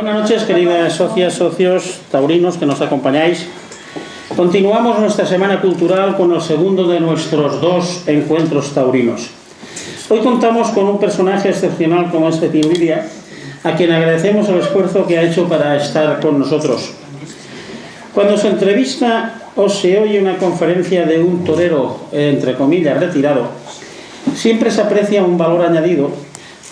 Buenas noches, queridas socias, socios taurinos que nos acompañáis. Continuamos nuestra semana cultural con el segundo de nuestros 2 encuentros taurinos. Hoy contamos con un personaje excepcional como es Pepín Lidia, a quien agradecemos el esfuerzo que ha hecho para estar con nosotros. Cuando se entrevista o se oye una conferencia de un torero, entre comillas, retirado, siempre se aprecia un valor añadido,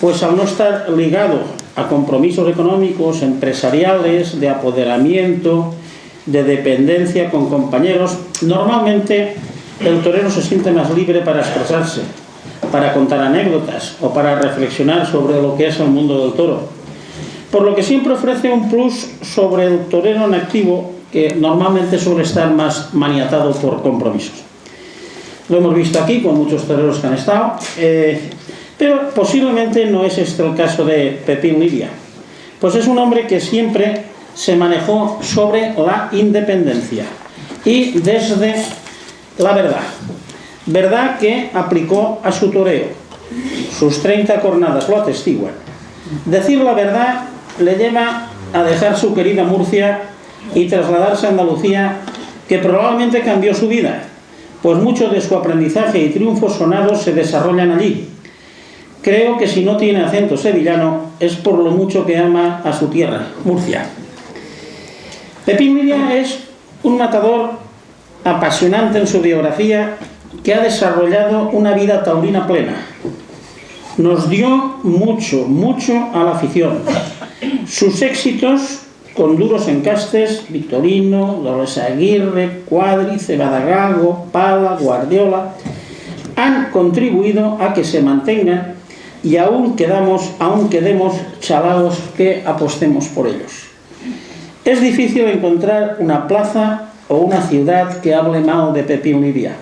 pues al no estar ligado a compromisos económicos, empresariales, de apoderamiento, de dependencia con compañeros, normalmente el torero se siente más libre para expresarse, para contar anécdotas o para reflexionar sobre lo que es el mundo del toro. Por lo que siempre ofrece un plus sobre el torero en activo, que normalmente suele estar más maniatado por compromisos. Lo hemos visto aquí con muchos toreros que han estado, pero posiblemente no es este el caso de Pepín Lidia, pues es un hombre que siempre se manejó sobre la independencia y desde la verdad que aplicó a su toreo. Sus 30 cornadas lo atestiguan. Decir la verdad le lleva a dejar su querida Murcia y trasladarse a Andalucía, que probablemente cambió su vida, pues mucho de su aprendizaje y triunfos sonados se desarrollan allí. Creo que si no tiene acento sevillano es por lo mucho que ama a su tierra, Murcia. Pepín Lidia es un matador apasionante en su biografía, que ha desarrollado una vida taurina plena. Nos dio mucho a la afición. Sus éxitos con duros encastes, Victorino, Dolores Aguirre, Cuadri, Cebada-Gago, Pala, Guardiola, han contribuido a que se mantengan y aún quedemos chalados que apostemos por ellos. Es difícil encontrar una plaza o una ciudad que hable mal de Pepín Lidia.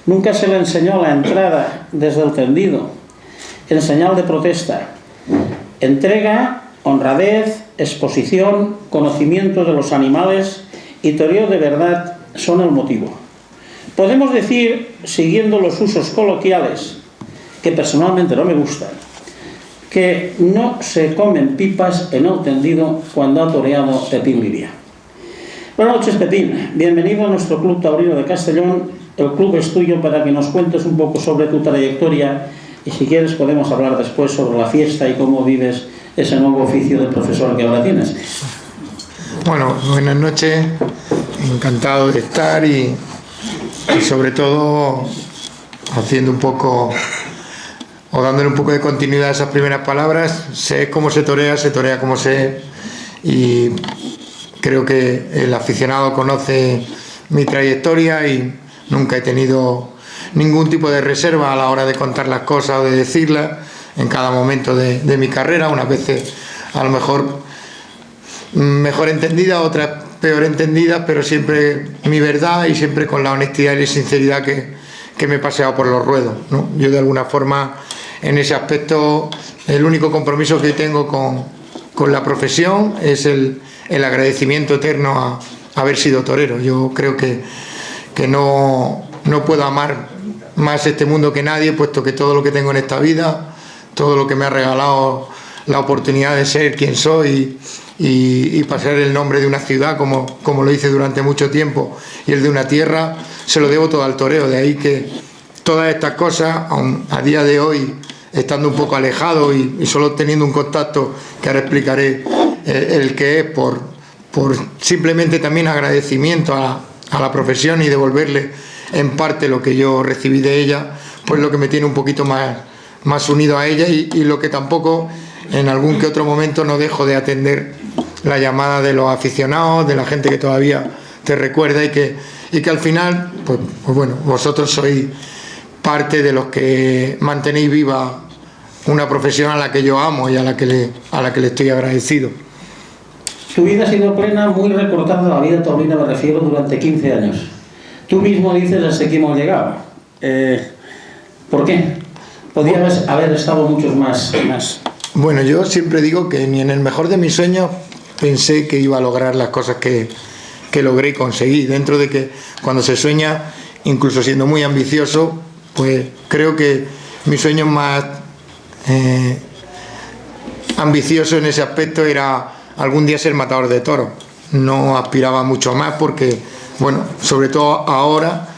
Nunca se le enseñó la entrada desde el tendido, en señal de protesta. Entrega, honradez, exposición, conocimiento de los animales y toreo de verdad son el motivo. Podemos decir, siguiendo los usos coloquiales, que personalmente no me gustan, que no se comen pipas en el tendido cuando ha toreado Pepín Lidia. Buenas noches, Pepín. Bienvenido a nuestro Club Taurino de Castellón. El club es tuyo para que nos cuentes un poco sobre tu trayectoria y si quieres podemos hablar después sobre la fiesta y cómo vives ese nuevo oficio de profesor que ahora tienes. Bueno, buenas noches. Encantado de estar y sobre todo haciendo un poco o dándole un poco de continuidad a esas primeras palabras. Sé cómo se torea como sé, y creo que el aficionado conoce mi trayectoria y nunca he tenido ningún tipo de reserva a la hora de contar las cosas o de decirlas en cada momento de mi carrera, unas veces a lo mejor mejor entendida, otras peor entendidas, pero siempre mi verdad y siempre con la honestidad y la sinceridad que me he paseado por los ruedos, ¿no? Yo de alguna forma en ese aspecto el único compromiso que tengo con la profesión es el agradecimiento eterno a haber sido torero. Yo creo que no puedo amar más este mundo que nadie, puesto que todo lo que tengo en esta vida, todo lo que me ha regalado la oportunidad de ser quien soy y pasar el nombre de una ciudad como lo hice durante mucho tiempo y el de una tierra, se lo debo todo al toreo. De ahí que todas estas cosas, aun a día de hoy estando un poco alejado y solo teniendo un contacto que ahora explicaré el que es, por simplemente también agradecimiento a la profesión y devolverle en parte lo que yo recibí de ella, pues lo que me tiene un poquito más unido a ella y lo que tampoco en algún que otro momento no dejo de atender la llamada de los aficionados, de la gente que todavía te recuerda y que al final pues bueno, vosotros sois parte de los que mantenéis viva una profesión a la que yo amo y a la que le estoy agradecido. Tu vida ha sido plena, muy recortada, la vida taurina me refiero, durante 15 años. Tú mismo dices hasta aquí hemos llegado. ¿Por qué? Podrías haber estado muchos más. Bueno, yo siempre digo que ni en el mejor de mis sueños pensé que iba a lograr las cosas que logré y conseguí. Dentro de que cuando se sueña, incluso siendo muy ambicioso, pues creo que mi sueño más ambicioso en ese aspecto era algún día ser matador de toros. No aspiraba mucho más porque, bueno, sobre todo ahora,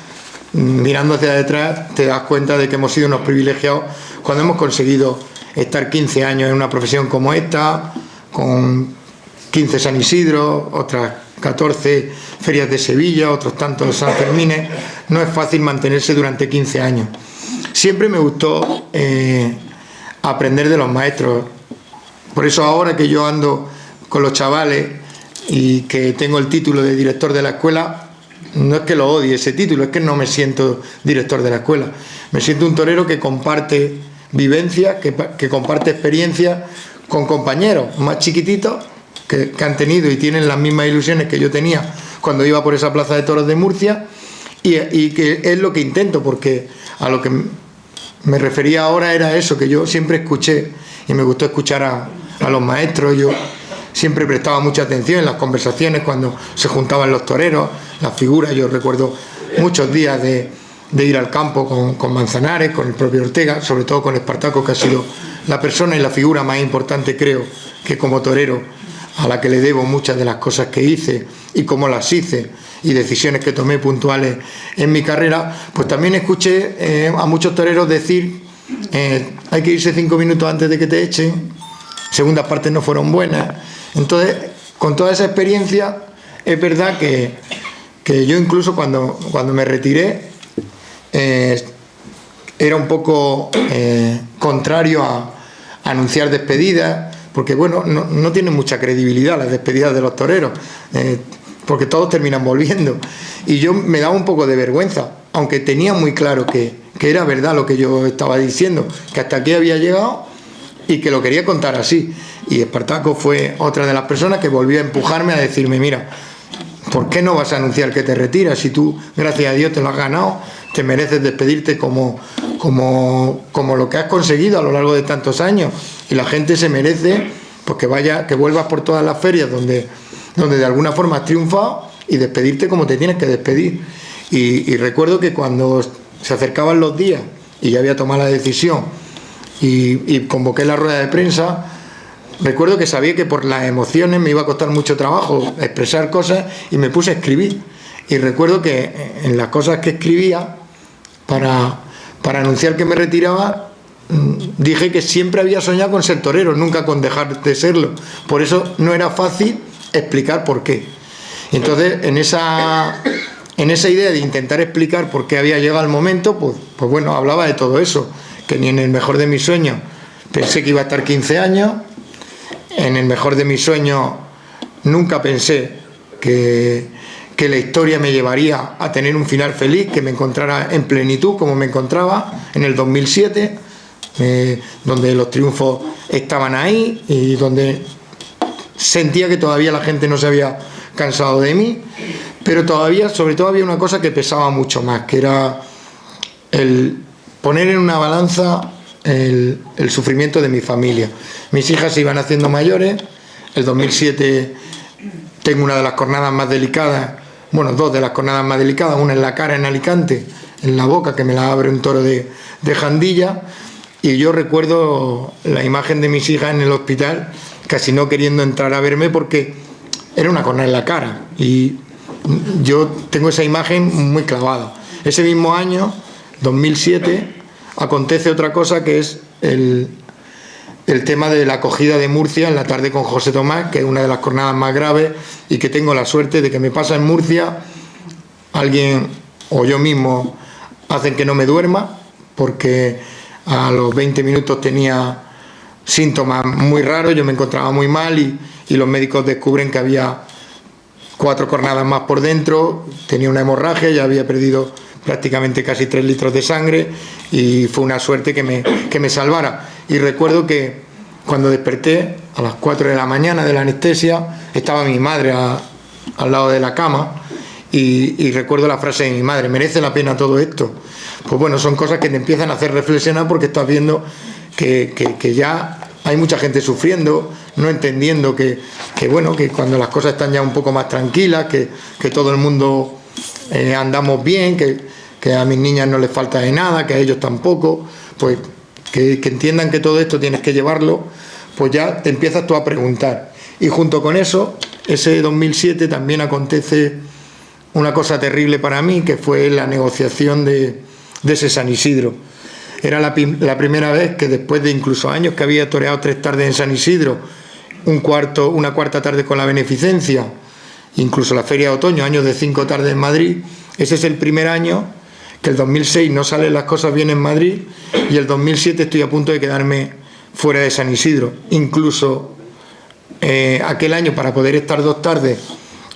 mirando hacia detrás, te das cuenta de que hemos sido unos privilegiados cuando hemos conseguido estar 15 años en una profesión como esta, con 15 San Isidro, otras 14 ferias de Sevilla, otros tantos San Fermines. No es fácil mantenerse durante 15 años. Siempre me gustó aprender de los maestros. Por eso ahora que yo ando con los chavales y que tengo el título de director de la escuela, no es que lo odie ese título, es que no me siento director de la escuela. Me siento un torero que comparte vivencias, que comparte experiencias con compañeros más chiquititos que han tenido y tienen las mismas ilusiones que yo tenía cuando iba por esa plaza de toros de Murcia, y que es lo que intento, porque a lo que me refería ahora era eso, que yo siempre escuché y me gustó escuchar a los maestros. Yo siempre prestaba mucha atención en las conversaciones cuando se juntaban los toreros, las figuras. Yo recuerdo muchos días de ir al campo con Manzanares, con el propio Ortega, sobre todo con Espartaco, que ha sido la persona y la figura más importante, creo, que como torero, a la que le debo muchas de las cosas que hice y cómo las hice y decisiones que tomé puntuales en mi carrera. Pues también escuché a muchos toreros decir hay que irse 5 minutos antes de que te echen, segundas partes no fueron buenas. Entonces, con toda esa experiencia, es verdad que yo incluso cuando me retiré era un poco contrario a anunciar despedidas, porque bueno, no tienen mucha credibilidad las despedidas de los toreros, porque todos terminan volviendo, y yo me daba un poco de vergüenza, aunque tenía muy claro que era verdad lo que yo estaba diciendo, que hasta aquí había llegado y que lo quería contar así. Y Espartaco fue otra de las personas que volvió a empujarme, a decirme: mira, ¿por qué no vas a anunciar que te retiras? Si tú, gracias a Dios, te lo has ganado, te mereces despedirte como lo que has conseguido a lo largo de tantos años, y la gente se merece pues que vuelvas por todas las ferias donde de alguna forma has triunfado, y despedirte como te tienes que despedir. Y recuerdo que cuando se acercaban los días y ya había tomado la decisión y convoqué la rueda de prensa, recuerdo que sabía que por las emociones me iba a costar mucho trabajo expresar cosas, y me puse a escribir. Y recuerdo que en las cosas que escribía para anunciar que me retiraba, dije que siempre había soñado con ser torero, nunca con dejar de serlo. Por eso no era fácil explicar por qué. Y entonces, en esa idea de intentar explicar por qué había llegado el momento, pues bueno, hablaba de todo eso, que ni en el mejor de mis sueños pensé que iba a estar 15 años, en el mejor de mis sueños nunca pensé que la historia me llevaría a tener un final feliz, que me encontrara en plenitud como me encontraba en el 2007, donde los triunfos estaban ahí y donde sentía que todavía la gente no se había cansado de mí, pero todavía, sobre todo, había una cosa que pesaba mucho más, que era el poner en una balanza el sufrimiento de mi familia. Mis hijas se iban haciendo mayores. El 2007 tengo una de las cornadas más delicadas, bueno, dos de las cornadas más delicadas, una en la cara en Alicante, en la boca, que me la abre un toro de Jandilla, y yo recuerdo la imagen de mis hijas en el hospital casi no queriendo entrar a verme porque era una cornada en la cara, y yo tengo esa imagen muy clavada. Ese mismo año, 2007, acontece otra cosa, que es el tema de la acogida de Murcia en la tarde con José Tomás, que es una de las cornadas más graves, y que tengo la suerte de que me pasa en Murcia. Alguien o yo mismo hacen que no me duerma, porque a los 20 minutos tenía síntomas muy raros, yo me encontraba muy mal, y los médicos descubren que había 4 cornadas más por dentro, tenía una hemorragia, ya había perdido prácticamente casi 3 litros de sangre, y fue una suerte que me salvara. Y recuerdo que cuando desperté a las 4 de la mañana de la anestesia, estaba mi madre al lado de la cama, y recuerdo la frase de mi madre: ¿merece la pena todo esto? Pues bueno, son cosas que te empiezan a hacer reflexionar, porque estás viendo que ya hay mucha gente sufriendo, no entendiendo que bueno, que cuando las cosas están ya un poco más tranquilas, que todo el mundo andamos bien, que a mis niñas no les falta de nada, que a ellos tampoco, pues que entiendan que todo esto tienes que llevarlo, pues ya te empiezas tú a preguntar. Y junto con eso, ese 2007 también acontece una cosa terrible para mí, que fue la negociación de ese San Isidro. Era la primera vez que, después de incluso años que había toreado 3 tardes en San Isidro, una cuarta tarde con la beneficencia, incluso la feria de otoño, años de 5 tardes en Madrid, ese es el primer año que el 2006 no salen las cosas bien en Madrid, y el 2007 estoy a punto de quedarme fuera de San Isidro. Incluso aquel año, para poder estar 2 tardes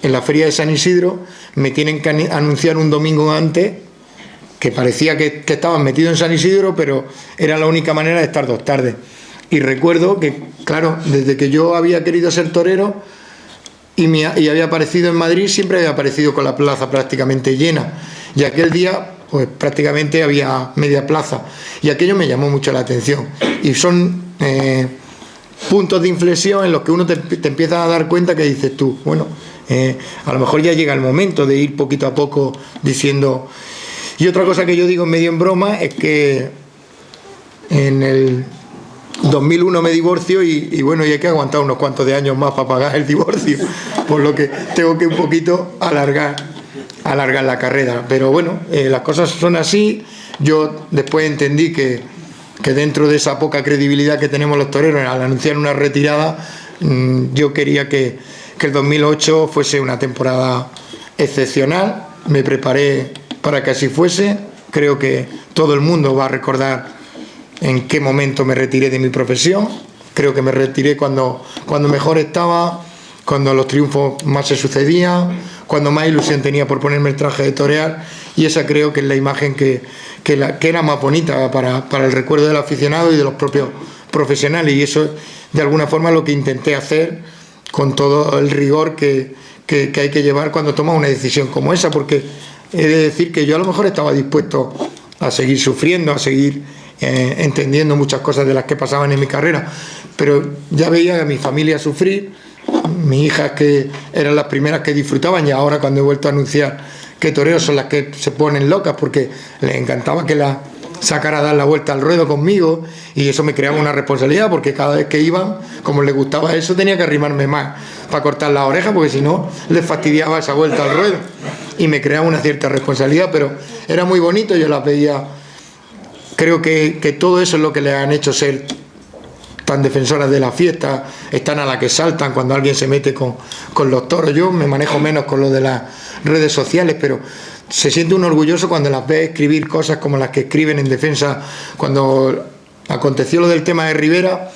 en la feria de San Isidro, me tienen que anunciar un domingo antes, que parecía que estaban metidos en San Isidro, pero era la única manera de estar 2 tardes. Y recuerdo que, claro, desde que yo había querido ser torero y había aparecido en Madrid, siempre había aparecido con la plaza prácticamente llena, y aquel día pues prácticamente había media plaza, y aquello me llamó mucho la atención. Y son puntos de inflexión en los que uno te empieza a dar cuenta, que dices tú, bueno, a lo mejor ya llega el momento de ir poquito a poco diciendo. Y otra cosa que yo digo medio en broma es que en el 2001 me divorcio y bueno, y hay que aguantar unos cuantos de años más para pagar el divorcio, por lo que tengo que un poquito alargar la carrera. Pero bueno, las cosas son así. Yo después entendí que dentro de esa poca credibilidad que tenemos los toreros al anunciar una retirada, yo quería que el 2008 fuese una temporada excepcional. Me preparé para que así fuese. Creo que todo el mundo va a recordar en qué momento me retiré de mi profesión. Creo que me retiré cuando mejor estaba, cuando los triunfos más se sucedían, cuando más ilusión tenía por ponerme el traje de torear, y esa creo que es la imagen que era más bonita para el recuerdo del aficionado y de los propios profesionales, y eso de alguna forma lo que intenté hacer con todo el rigor que hay que llevar cuando tomas una decisión como esa, porque he de decir que yo a lo mejor estaba dispuesto a seguir sufriendo, a seguir entendiendo muchas cosas de las que pasaban en mi carrera, pero ya veía a mi familia sufrir, mis hijas que eran las primeras que disfrutaban, y ahora cuando he vuelto a anunciar que toreros son las que se ponen locas, porque les encantaba que la sacara a dar la vuelta al ruedo conmigo, y eso me creaba una responsabilidad, porque cada vez que iban, como les gustaba eso, tenía que arrimarme más para cortar las orejas, porque si no les fastidiaba esa vuelta al ruedo, y me creaba una cierta responsabilidad. Pero era muy bonito, yo las veía. Creo que todo eso es lo que les han hecho ser tan defensoras de la fiesta. Están a la que saltan cuando alguien se mete con los toros. Yo me manejo menos con lo de las redes sociales, pero se siente uno orgulloso cuando las ve escribir cosas como las que escriben en defensa. Cuando aconteció lo del tema de Rivera,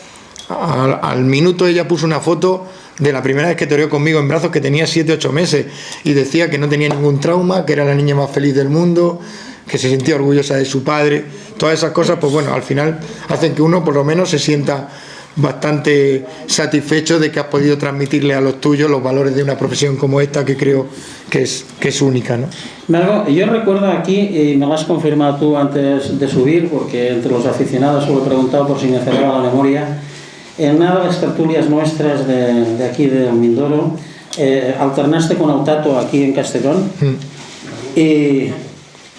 al minuto ella puso una foto de la primera vez que toreó conmigo en brazos, que tenía 7 u 8 meses, y decía que no tenía ningún trauma, que era la niña más feliz del mundo, que se sentía orgullosa de su padre. Todas esas cosas, pues bueno, al final hacen que uno por lo menos se sienta bastante satisfecho de que has podido transmitirle a los tuyos los valores de una profesión como esta, que creo que es única, ¿no? Margo, yo recuerdo aquí, y me lo has confirmado tú antes de subir, porque entre los aficionados solo he preguntado por si me cerraba la memoria, en una de las tertulias nuestras de aquí de Mindoro, alternaste con Autato aquí en Castellón, y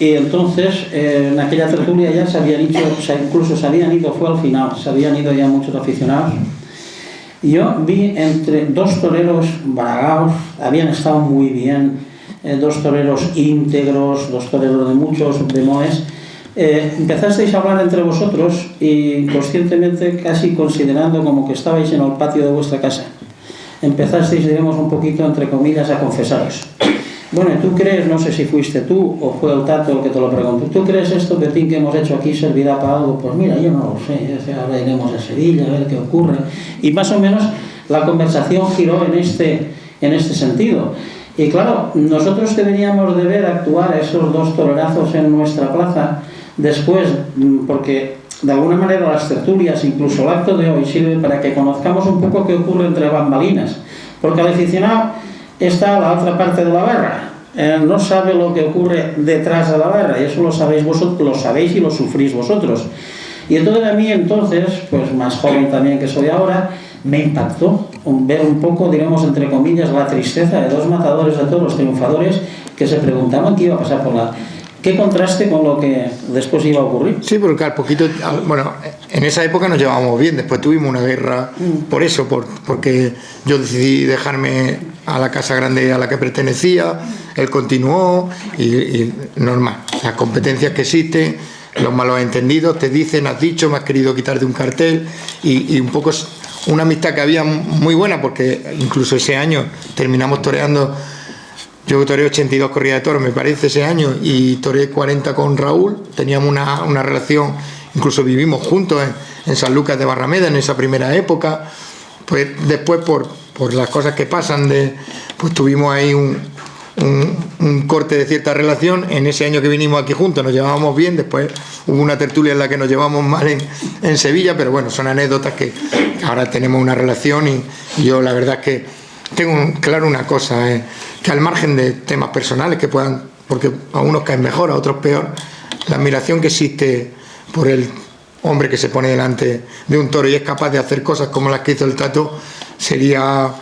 entonces en aquella tertulia ya se habían ido, incluso se habían ido, fue al final, se habían ido ya muchos aficionados. Y yo vi entre 2 toreros bragaos, habían estado muy bien, 2 toreros íntegros, 2 toreros de muchos bemoes. Empezasteis a hablar entre vosotros y conscientemente, casi considerando como que estabais en el patio de vuestra casa, empezasteis, diremos un poquito entre comillas, a confesaros. Bueno, ¿tú crees, no sé si fuiste tú o fue el Tato el que te lo preguntó, ¿tú crees esto, Betín, que hemos hecho aquí servirá para algo? Pues mira, yo no lo sé, ahora iremos a Sevilla a ver qué ocurre. Y más o menos la conversación giró en este sentido. Y claro, nosotros deberíamos de ver actuar esos 2 torerazos en nuestra plaza después, porque de alguna manera las tertulias, incluso el acto de hoy, sirve para que conozcamos un poco qué ocurre entre bambalinas, porque el aficionado está a la otra parte de la barra, no sabe lo que ocurre detrás de la barra, y eso lo sabéis vosotros, lo sabéis y lo sufrís vosotros. Y entonces a mí entonces, pues más joven también que soy ahora, me impactó ver un poco, diremos entre comillas, la tristeza de 2 matadores de toros triunfadores que se preguntaban qué iba a pasar Qué contraste con lo que después iba a ocurrir. Sí, porque al poquito, bueno, en esa época nos llevábamos bien, después tuvimos una guerra por eso, porque yo decidí dejarme a la casa grande a la que pertenecía, él continuó y normal, las competencias que existen, los malos entendidos, te dicen, has dicho, me has querido quitar de un cartel y un poco una amistad que había muy buena, porque incluso ese año terminamos toreando. Yo toreé 82 corridas de toros, me parece, ese año, y toreé 40 con Raúl. Teníamos una relación, incluso vivimos juntos en San Lucas de Barrameda en esa primera época. Pues después, por las cosas que pasan, pues tuvimos ahí un corte de cierta relación. En ese año que vinimos aquí juntos nos llevábamos bien, después hubo una tertulia en la que nos llevamos mal en Sevilla, pero bueno, son anécdotas que ahora tenemos una relación y yo la verdad es que tengo claro una cosa, que al margen de temas personales que puedan, porque a unos caen mejor, a otros peor, la admiración que existe por el hombre que se pone delante de un toro y es capaz de hacer cosas como las que hizo el Tato, sería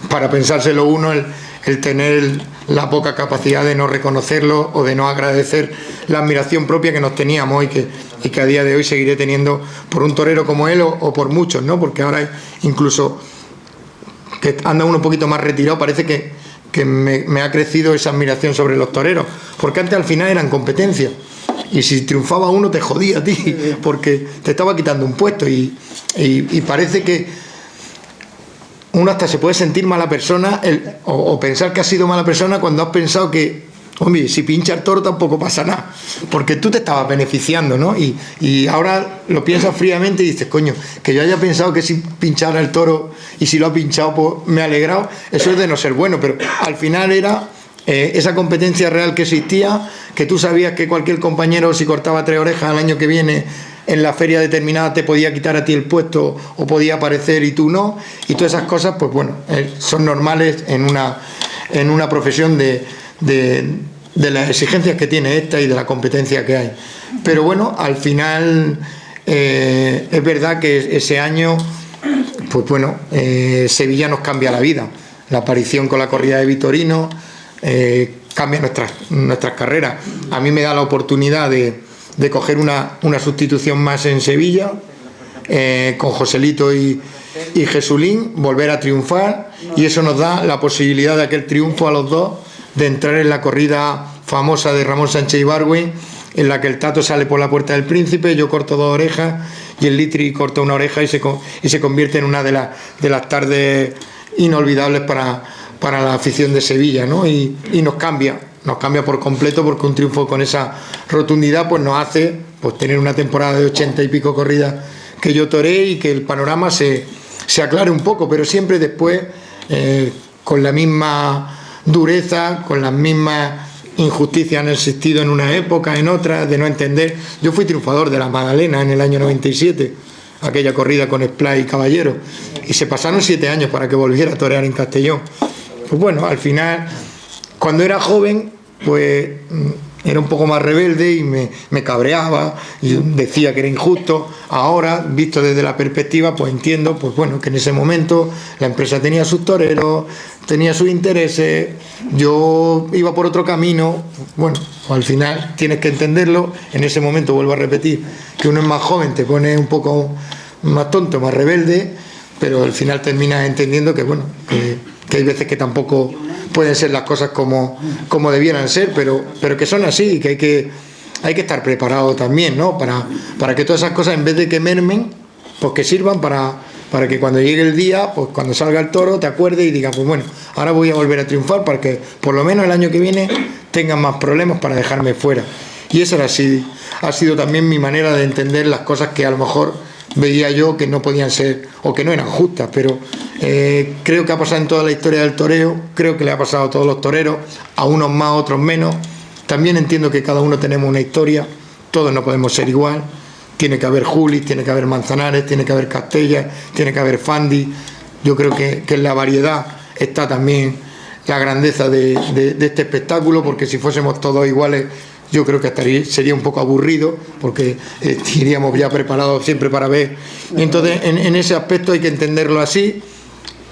para pensárselo uno el tener la poca capacidad de no reconocerlo o de no agradecer la admiración propia que nos teníamos y que a día de hoy seguiré teniendo por un torero como él o por muchos, ¿no? Porque ahora incluso que anda uno un poquito más retirado, parece que me ha crecido esa admiración sobre los toreros, porque antes al final eran competencias y si triunfaba uno te jodía a ti porque te estaba quitando un puesto y parece que uno hasta se puede sentir mala persona o pensar que has sido mala persona cuando has pensado que, hombre, si pincha el toro tampoco pasa nada, porque tú te estabas beneficiando, ¿no? Y ahora lo piensas fríamente y dices, coño, que yo haya pensado que si pinchara el toro y si lo ha pinchado, pues me ha alegrado, eso es de no ser bueno, pero al final era esa competencia real que existía, que tú sabías que cualquier compañero, si cortaba 3 orejas al año que viene en la feria determinada, te podía quitar a ti el puesto o podía aparecer y tú no, y todas esas cosas, pues bueno, son normales en una profesión de las exigencias que tiene esta y de la competencia que hay. Pero bueno, al final es verdad que ese año, pues bueno, Sevilla nos cambia la vida. La aparición con la corrida de Vitorino cambia nuestras carreras. A mí me da la oportunidad de coger una sustitución más en Sevilla, con Joselito y Jesulín, volver a triunfar, y eso nos da la posibilidad de aquel triunfo a los dos, de entrar en la corrida famosa de Ramón Sánchez Ibargüen, en la que el Tato sale por la Puerta del Príncipe, yo corto 2 orejas y el Litri corta 1 oreja y se convierte en una de las tardes inolvidables para la afición de Sevilla, ¿no? Y nos cambia por completo, porque un triunfo con esa rotundidad pues nos hace pues tener una temporada de 80 y pico corridas que yo toré y que el panorama se aclare un poco, pero siempre después con la misma dureza, con las mismas injusticias han existido en una época, en otra, de no entender. Yo fui triunfador de la Magdalena en el año 97, aquella corrida con Splay y Caballero, y se pasaron 7 años para que volviera a torear en Castellón. Pues bueno, al final, cuando era joven, pues era un poco más rebelde y me cabreaba y decía que era injusto. Ahora, visto desde la perspectiva, pues entiendo, pues bueno, que en ese momento la empresa tenía sus toreros, tenía sus intereses, yo iba por otro camino. Bueno, pues al final tienes que entenderlo. En ese momento, vuelvo a repetir, que uno es más joven, te pone un poco más tonto, más rebelde, pero al final terminas entendiendo que bueno, que hay veces que tampoco pueden ser las cosas como debieran ser, pero que son así y que hay que estar preparado también, ¿no? Para que todas esas cosas, en vez de que mermen, pues que sirvan para que cuando llegue el día, pues cuando salga el toro, te acuerdes y digas, pues bueno, ahora voy a volver a triunfar para que por lo menos el año que viene tengan más problemas para dejarme fuera. Y esa ha sido también mi manera de entender las cosas que a lo mejor veía yo que no podían ser o que no eran justas, pero creo que ha pasado en toda la historia del toreo, creo que le ha pasado a todos los toreros, a unos más, a otros menos. También entiendo que cada uno tenemos una historia, todos no podemos ser igual, tiene que haber Julis, tiene que haber Manzanares, tiene que haber Castella, tiene que haber Fandi. Yo creo que en la variedad está también la grandeza de este espectáculo, porque si fuésemos todos iguales, yo creo que sería un poco aburrido, porque iríamos ya preparados siempre para ver. Y entonces en ese aspecto hay que entenderlo así.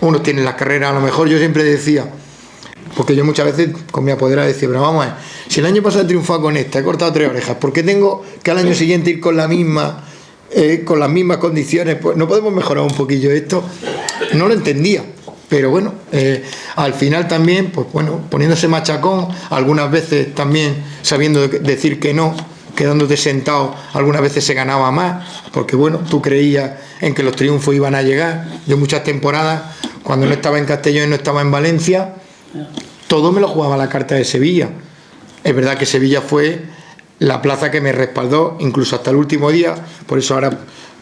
Unos tienen las carreras, a lo mejor yo siempre decía, porque yo muchas veces con mi apoderado decía, pero vamos a ver, si el año pasado he triunfado con esta, he cortado 3 orejas, ¿por qué tengo que al año siguiente ir con la misma, con las mismas condiciones? Pues no podemos mejorar un poquillo esto. No lo entendía, pero bueno, al final también, pues bueno, poniéndose machacón, algunas veces también sabiendo decir que no, quedándote sentado, algunas veces se ganaba más, porque bueno, tú creías en que los triunfos iban a llegar. Yo muchas temporadas, cuando no estaba en Castellón y no estaba en Valencia, todo me lo jugaba la carta de Sevilla. Es verdad que Sevilla fue la plaza que me respaldó, incluso hasta el último día, por eso ahora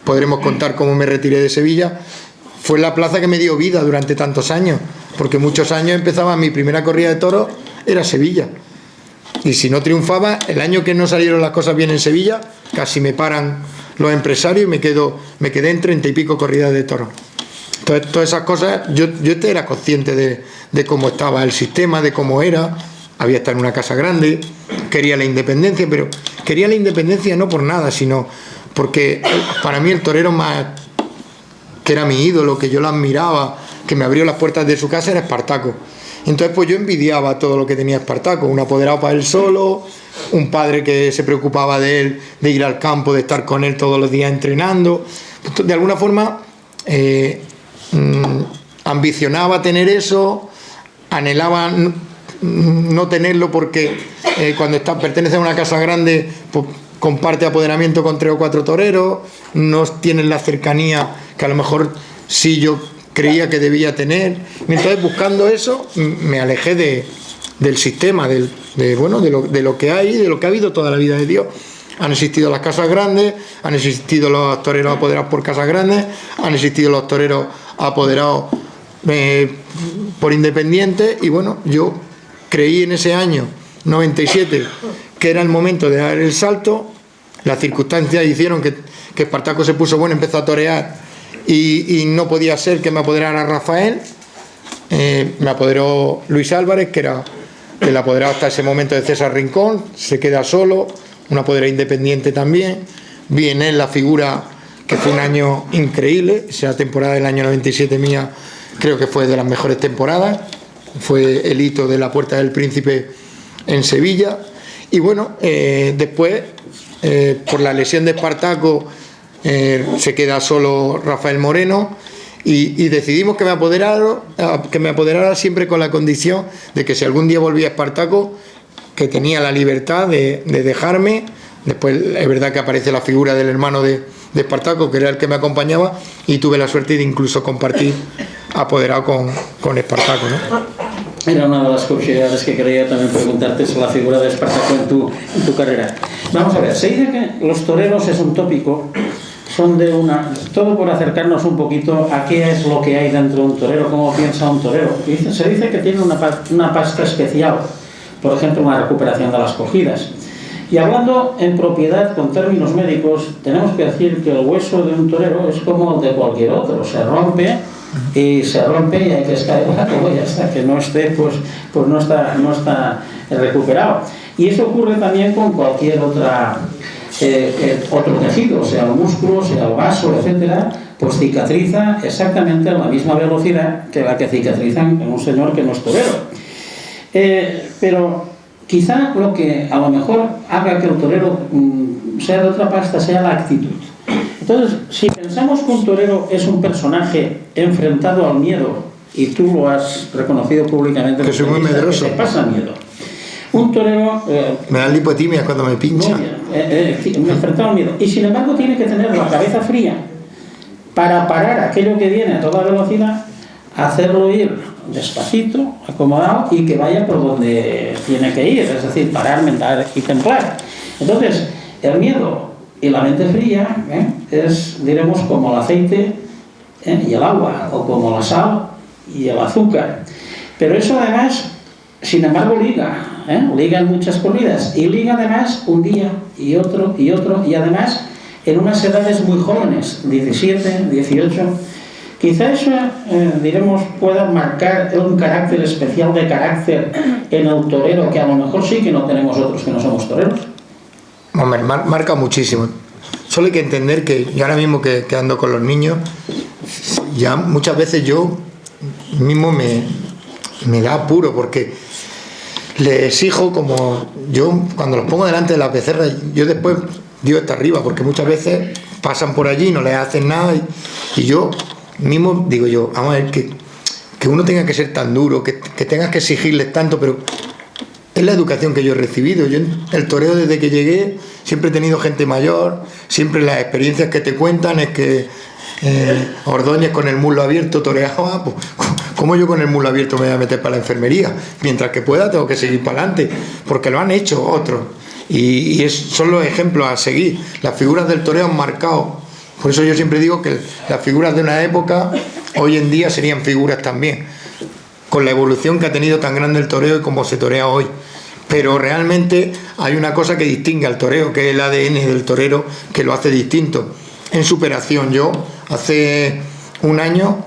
podremos contar cómo me retiré de Sevilla. Fue la plaza que me dio vida durante tantos años, porque muchos años empezaba mi primera corrida de toros, era Sevilla. Y si no triunfaba, el año que no salieron las cosas bien en Sevilla, casi me paran los empresarios y me quedé en 30 y pico corridas de toros. Entonces, todas esas cosas, yo era consciente de cómo estaba el sistema, de cómo era. Había estado en una casa grande, quería la independencia, pero quería la independencia no por nada, sino porque para mí el torero más, que era mi ídolo, que yo lo admiraba, que me abrió las puertas de su casa, era Espartaco. Entonces pues yo envidiaba todo lo que tenía Espartaco, un apoderado para él solo, un padre que se preocupaba de él, de ir al campo, de estar con él todos los días entrenando. De alguna forma ambicionaba tener eso, anhelaba no tenerlo porque cuando pertenece a una casa grande pues comparte apoderamiento con 3 o 4 toreros, no tienen la cercanía que a lo mejor sí yo creía que debía tener. Entonces buscando eso me alejé del sistema, de lo que hay, de lo que ha habido toda la vida de Dios. Han existido las casas grandes, han existido los toreros apoderados por casas grandes, han existido los toreros apoderados por independientes, y bueno, yo creí en ese año 97 que era el momento de dar el salto. Las circunstancias hicieron que Espartaco se puso bueno, empezó a torear y no podía ser que me apoderara Rafael. Me apoderó Luis Álvarez, que era el apoderado hasta ese momento de César Rincón, se queda solo, un apoderado independiente también. Vi en él la figura, que fue un año increíble, esa temporada del año 97 mía creo que fue de las mejores temporadas, fue el hito de la Puerta del Príncipe en Sevilla. Y bueno, después por la lesión de Espartaco se queda solo Rafael Moreno y decidimos que me apoderara siempre con la condición de que si algún día volvía a Espartaco, que tenía la libertad de dejarme. Después es verdad que aparece la figura del hermano de Espartaco, que era el que me acompañaba, y tuve la suerte de incluso compartir apoderado con Espartaco, ¿no? Era una de las curiosidades que quería también preguntarte sobre la figura de Espartaco en tu carrera. Vamos a ver, se dice que los toreros es un tópico, son todo por acercarnos un poquito a qué es lo que hay dentro de un torero, cómo piensa un torero. Se dice que tiene una pasta especial, por ejemplo, una recuperación de las cogidas. Y hablando en propiedad con términos médicos, tenemos que decir que el hueso de un torero es como el de cualquier otro, se rompe y hay que escalar, como ya está, que no esté, pues no está recuperado. Y eso ocurre también con cualquier otro tejido, sea el músculo, sea el vaso, etcétera, pues cicatriza exactamente a la misma velocidad que la que cicatrizan en un señor que no es torero. Pero quizá lo que a lo mejor haga que el torero sea de otra pasta sea la actitud. Entonces, si pensamos que un torero es un personaje enfrentado al miedo, y tú lo has reconocido públicamente, que soy muy medroso, que te pasa miedo. Un torero... me da lipotimia cuando me pincha. Enfrentado al miedo. Y sin embargo tiene que tener la cabeza fría para parar aquello que viene a toda velocidad, hacerlo ir despacito, acomodado, y que vaya por donde tiene que ir, es decir, parar, mental y templar. Entonces, el miedo y la mente fría es, diremos, como el aceite y el agua, o como la sal y el azúcar. Pero eso además, sin embargo, liga en muchas corridas, y liga además un día y otro, y además en unas edades muy jóvenes, 17, 18. Quizá eso, diremos, pueda marcar un carácter especial de carácter en el torero, que a lo mejor sí que no tenemos otros que no somos toreros. Hombre, marca muchísimo. Solo hay que entender que yo ahora mismo que ando con los niños, ya muchas veces yo mismo me da apuro, porque les exijo, como yo cuando los pongo delante de las becerras, yo después digo está arriba, porque muchas veces pasan por allí, no les hacen nada, y yo mismo digo yo, vamos a ver, que uno tenga que ser tan duro, que tengas que exigirles tanto, pero es la educación que yo he recibido. Yo en el toreo, desde que llegué, siempre he tenido gente mayor, siempre las experiencias que te cuentan es que Ordóñez con el muslo abierto toreaba, pues, ¿cómo yo con el muslo abierto me voy a meter para la enfermería? Mientras que pueda tengo que seguir para adelante, porque lo han hecho otros, y son los ejemplos a seguir. Las figuras del toreo han marcado, por eso yo siempre digo que las figuras de una época hoy en día serían figuras también, con la evolución que ha tenido tan grande el toreo y cómo se torea hoy. Pero realmente hay una cosa que distingue al toreo, que es el ADN del torero, que lo hace distinto. En superación, yo hace un año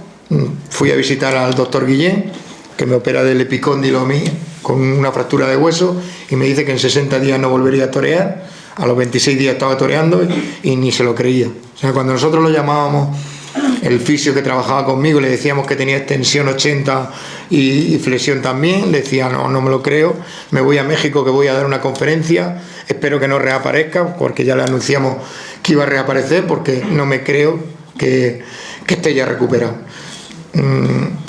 fui a visitar al doctor Guillén, que me opera del epicóndilo a mí, con una fractura de hueso, y me dice que en 60 días no volvería a torear. A los 26 días estaba toreando y ni se lo creía. O sea, cuando nosotros lo llamábamos, el fisio que trabajaba conmigo, le decíamos que tenía extensión 80 y flexión también, le decía, no me lo creo, me voy a México que voy a dar una conferencia, espero que no reaparezca, porque ya le anunciamos que iba a reaparecer, porque no me creo que esté ya recuperado.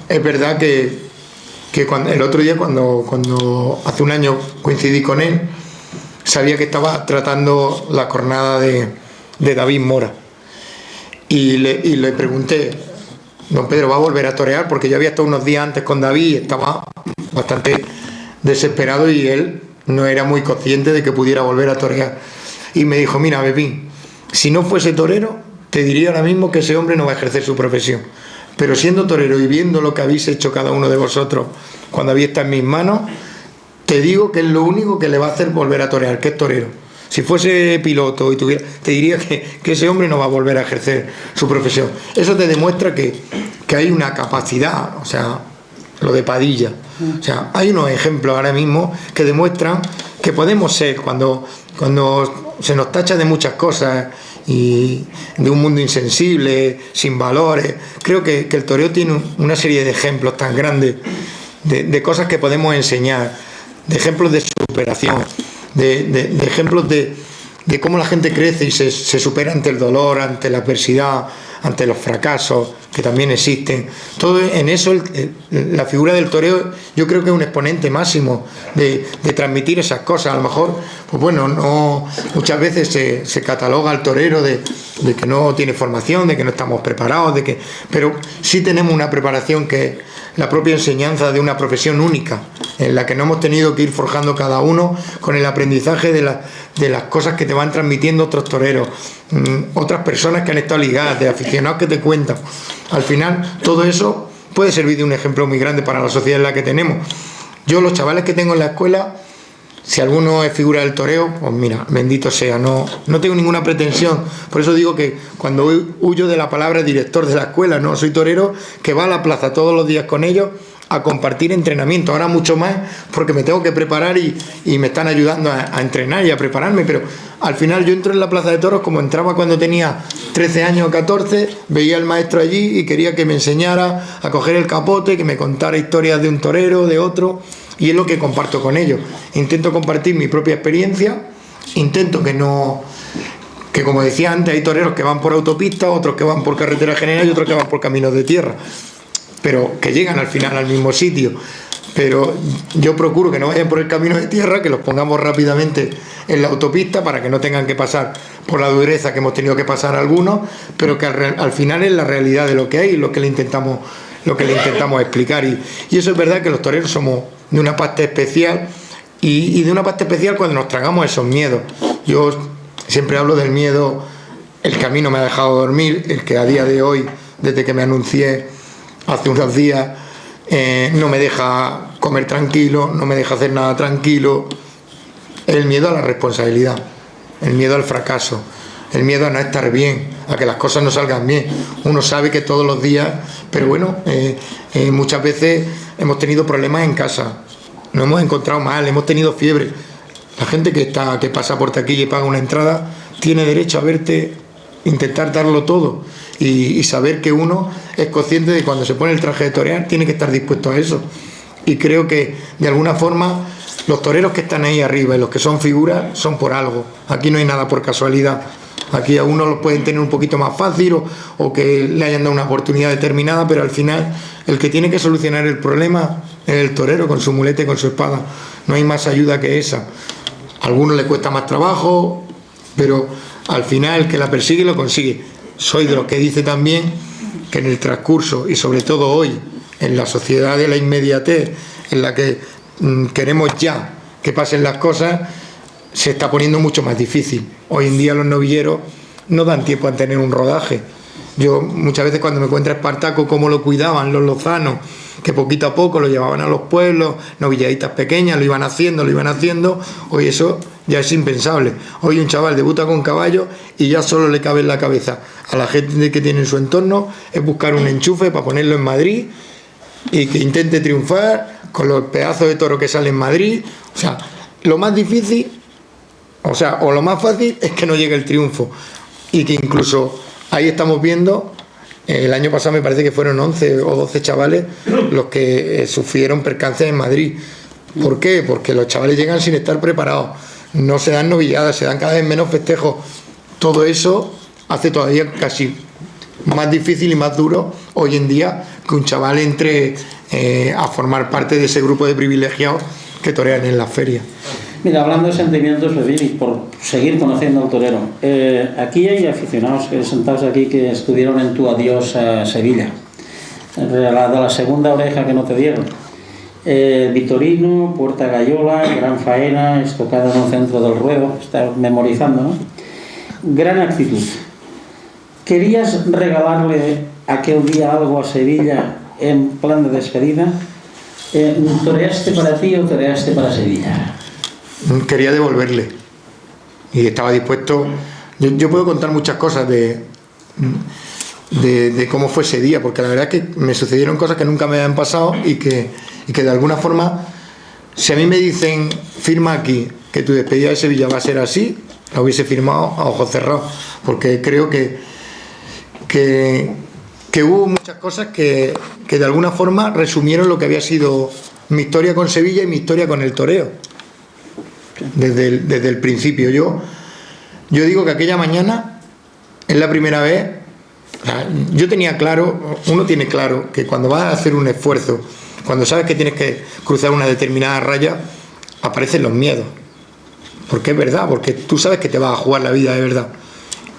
Es verdad que el otro día, cuando hace un año coincidí con él, sabía que estaba tratando la jornada de David Mora. Y le pregunté, don Pedro, ¿va a volver a torear? Porque yo había estado unos días antes con David y estaba bastante desesperado, y él no era muy consciente de que pudiera volver a torear. Y me dijo, mira, Pepín, si no fuese torero, te diría ahora mismo que ese hombre no va a ejercer su profesión. Pero siendo torero y viendo lo que habéis hecho cada uno de vosotros cuando habéis estado en mis manos, te digo que es lo único que le va a hacer volver a torear, que es torero. Si fuese piloto y tuviera, te diría que ese hombre no va a volver a ejercer su profesión. Eso te demuestra que hay una capacidad, o sea, lo de Padilla. O sea, hay unos ejemplos ahora mismo que demuestran que podemos ser, cuando se nos tacha de muchas cosas y de un mundo insensible, sin valores, creo que el toreo tiene una serie de ejemplos tan grandes de cosas que podemos enseñar, de ejemplos de superación, de ejemplos de cómo la gente crece y se supera ante el dolor, ante la adversidad, ante los fracasos que también existen. Todo en eso, la figura del toreo, yo creo que es un exponente máximo de transmitir esas cosas. A lo mejor, pues bueno, no muchas veces se cataloga al torero de que no tiene formación, de que no estamos preparados, pero sí tenemos una preparación que es la propia enseñanza de una profesión única, en la que no hemos tenido que ir forjando cada uno con el aprendizaje de las cosas que te van transmitiendo otros toreros, otras personas que han estado ligadas, de aficionados que te cuentan. Al final, todo eso puede servir de un ejemplo muy grande para la sociedad en la que tenemos. Yo, los chavales que tengo en la escuela, si alguno es figura del toreo, pues mira, bendito sea, no tengo ninguna pretensión. Por eso digo que cuando huyo de la palabra director de la escuela, no soy torero que va a la plaza todos los días con ellos a compartir entrenamiento. Ahora mucho más porque me tengo que preparar y me están ayudando a entrenar y a prepararme, pero al final yo entro en la plaza de toros como entraba cuando tenía 13 años o 14, veía al maestro allí y quería que me enseñara a coger el capote, que me contara historias de un torero, de otro, y es lo que comparto con ellos. Intento compartir mi propia experiencia, intento que como decía antes, hay toreros que van por autopista, otros que van por carretera general y otros que van por caminos de tierra, pero que llegan al final al mismo sitio. Pero yo procuro que no vayan por el camino de tierra, que los pongamos rápidamente en la autopista para que no tengan que pasar por la dureza que hemos tenido que pasar algunos, pero que al final es la realidad de lo que hay, lo que le intentamos explicar. Y eso es verdad, que los toreros somos de una parte especial, y de una parte especial cuando nos tragamos esos miedos. Yo siempre hablo del miedo, el que a mí no me ha dejado dormir, el que a día de hoy, desde que me anuncié hace unos días, no me deja comer tranquilo, no me deja hacer nada tranquilo. El miedo a la responsabilidad, el miedo al fracaso, el miedo a no estar bien, a que las cosas no salgan bien. Uno sabe que todos los días, pero bueno, muchas veces hemos tenido problemas en casa, nos hemos encontrado mal, hemos tenido fiebre. La gente que pasa por taquilla y paga una entrada tiene derecho a verte intentar darlo todo, y saber que uno es consciente de que cuando se pone el traje de torear tiene que estar dispuesto a eso. Y creo que de alguna forma los toreros que están ahí arriba y los que son figuras son por algo. Aquí no hay nada por casualidad. Aquí a uno lo pueden tener un poquito más fácil o que le hayan dado una oportunidad determinada, pero al final el que tiene que solucionar el problema es el torero con su muleta y con su espada. No hay más ayuda que esa. A algunos le cuesta más trabajo, pero al final el que la persigue lo consigue. Soy de los que dice también que en el transcurso, y sobre todo hoy, en la sociedad de la inmediatez, en la que queremos ya que pasen las cosas, se está poniendo mucho más difícil. Hoy en día los novilleros no dan tiempo a tener un rodaje. Yo muchas veces cuando me encuentro a Espartaco, cómo lo cuidaban los lozanos, que poquito a poco lo llevaban a los pueblos, novilladitas pequeñas, lo iban haciendo, hoy eso ya es impensable. Hoy un chaval debuta con caballo y ya solo le cabe en la cabeza a la gente que tiene en su entorno es buscar un enchufe para ponerlo en Madrid y que intente triunfar con los pedazos de toro que salen en Madrid. O sea, lo más difícil, o lo más fácil es que no llegue el triunfo, y que incluso ahí estamos viendo, el año pasado me parece que fueron 11 o 12 chavales los que sufrieron percances en Madrid. ¿Por qué? Porque los chavales llegan sin estar preparados, no se dan novilladas, se dan cada vez menos festejos. Todo eso hace todavía casi más difícil y más duro hoy en día que un chaval entre a formar parte de ese grupo de privilegiados que torean en las ferias. Mira, hablando de sentimientos, y por seguir conociendo al torero, aquí hay aficionados sentados aquí que estuvieron en tu adiós a Sevilla, la segunda oreja que no te dieron. Vitorino, Puerta Gallola, gran faena, estocada en un centro del ruedo, estás memorizando, ¿no? Gran actitud. ¿Querías regalarle aquel día algo a Sevilla en plan de despedida? ¿Toreaste para ti o toreaste para Sevilla? Quería devolverle y estaba dispuesto. Yo puedo contar muchas cosas de cómo fue ese día, porque la verdad es que me sucedieron cosas que nunca me habían pasado y que de alguna forma, si a mí me dicen firma aquí que tu despedida de Sevilla va a ser así, la hubiese firmado a ojos cerrados, porque creo que hubo muchas cosas que de alguna forma resumieron lo que había sido mi historia con Sevilla y mi historia con el toreo desde el principio. Yo digo que aquella mañana es la primera vez. Yo tenía claro, uno tiene claro que cuando vas a hacer un esfuerzo, cuando sabes que tienes que cruzar una determinada raya, aparecen los miedos, porque es verdad, porque tú sabes que te vas a jugar la vida de verdad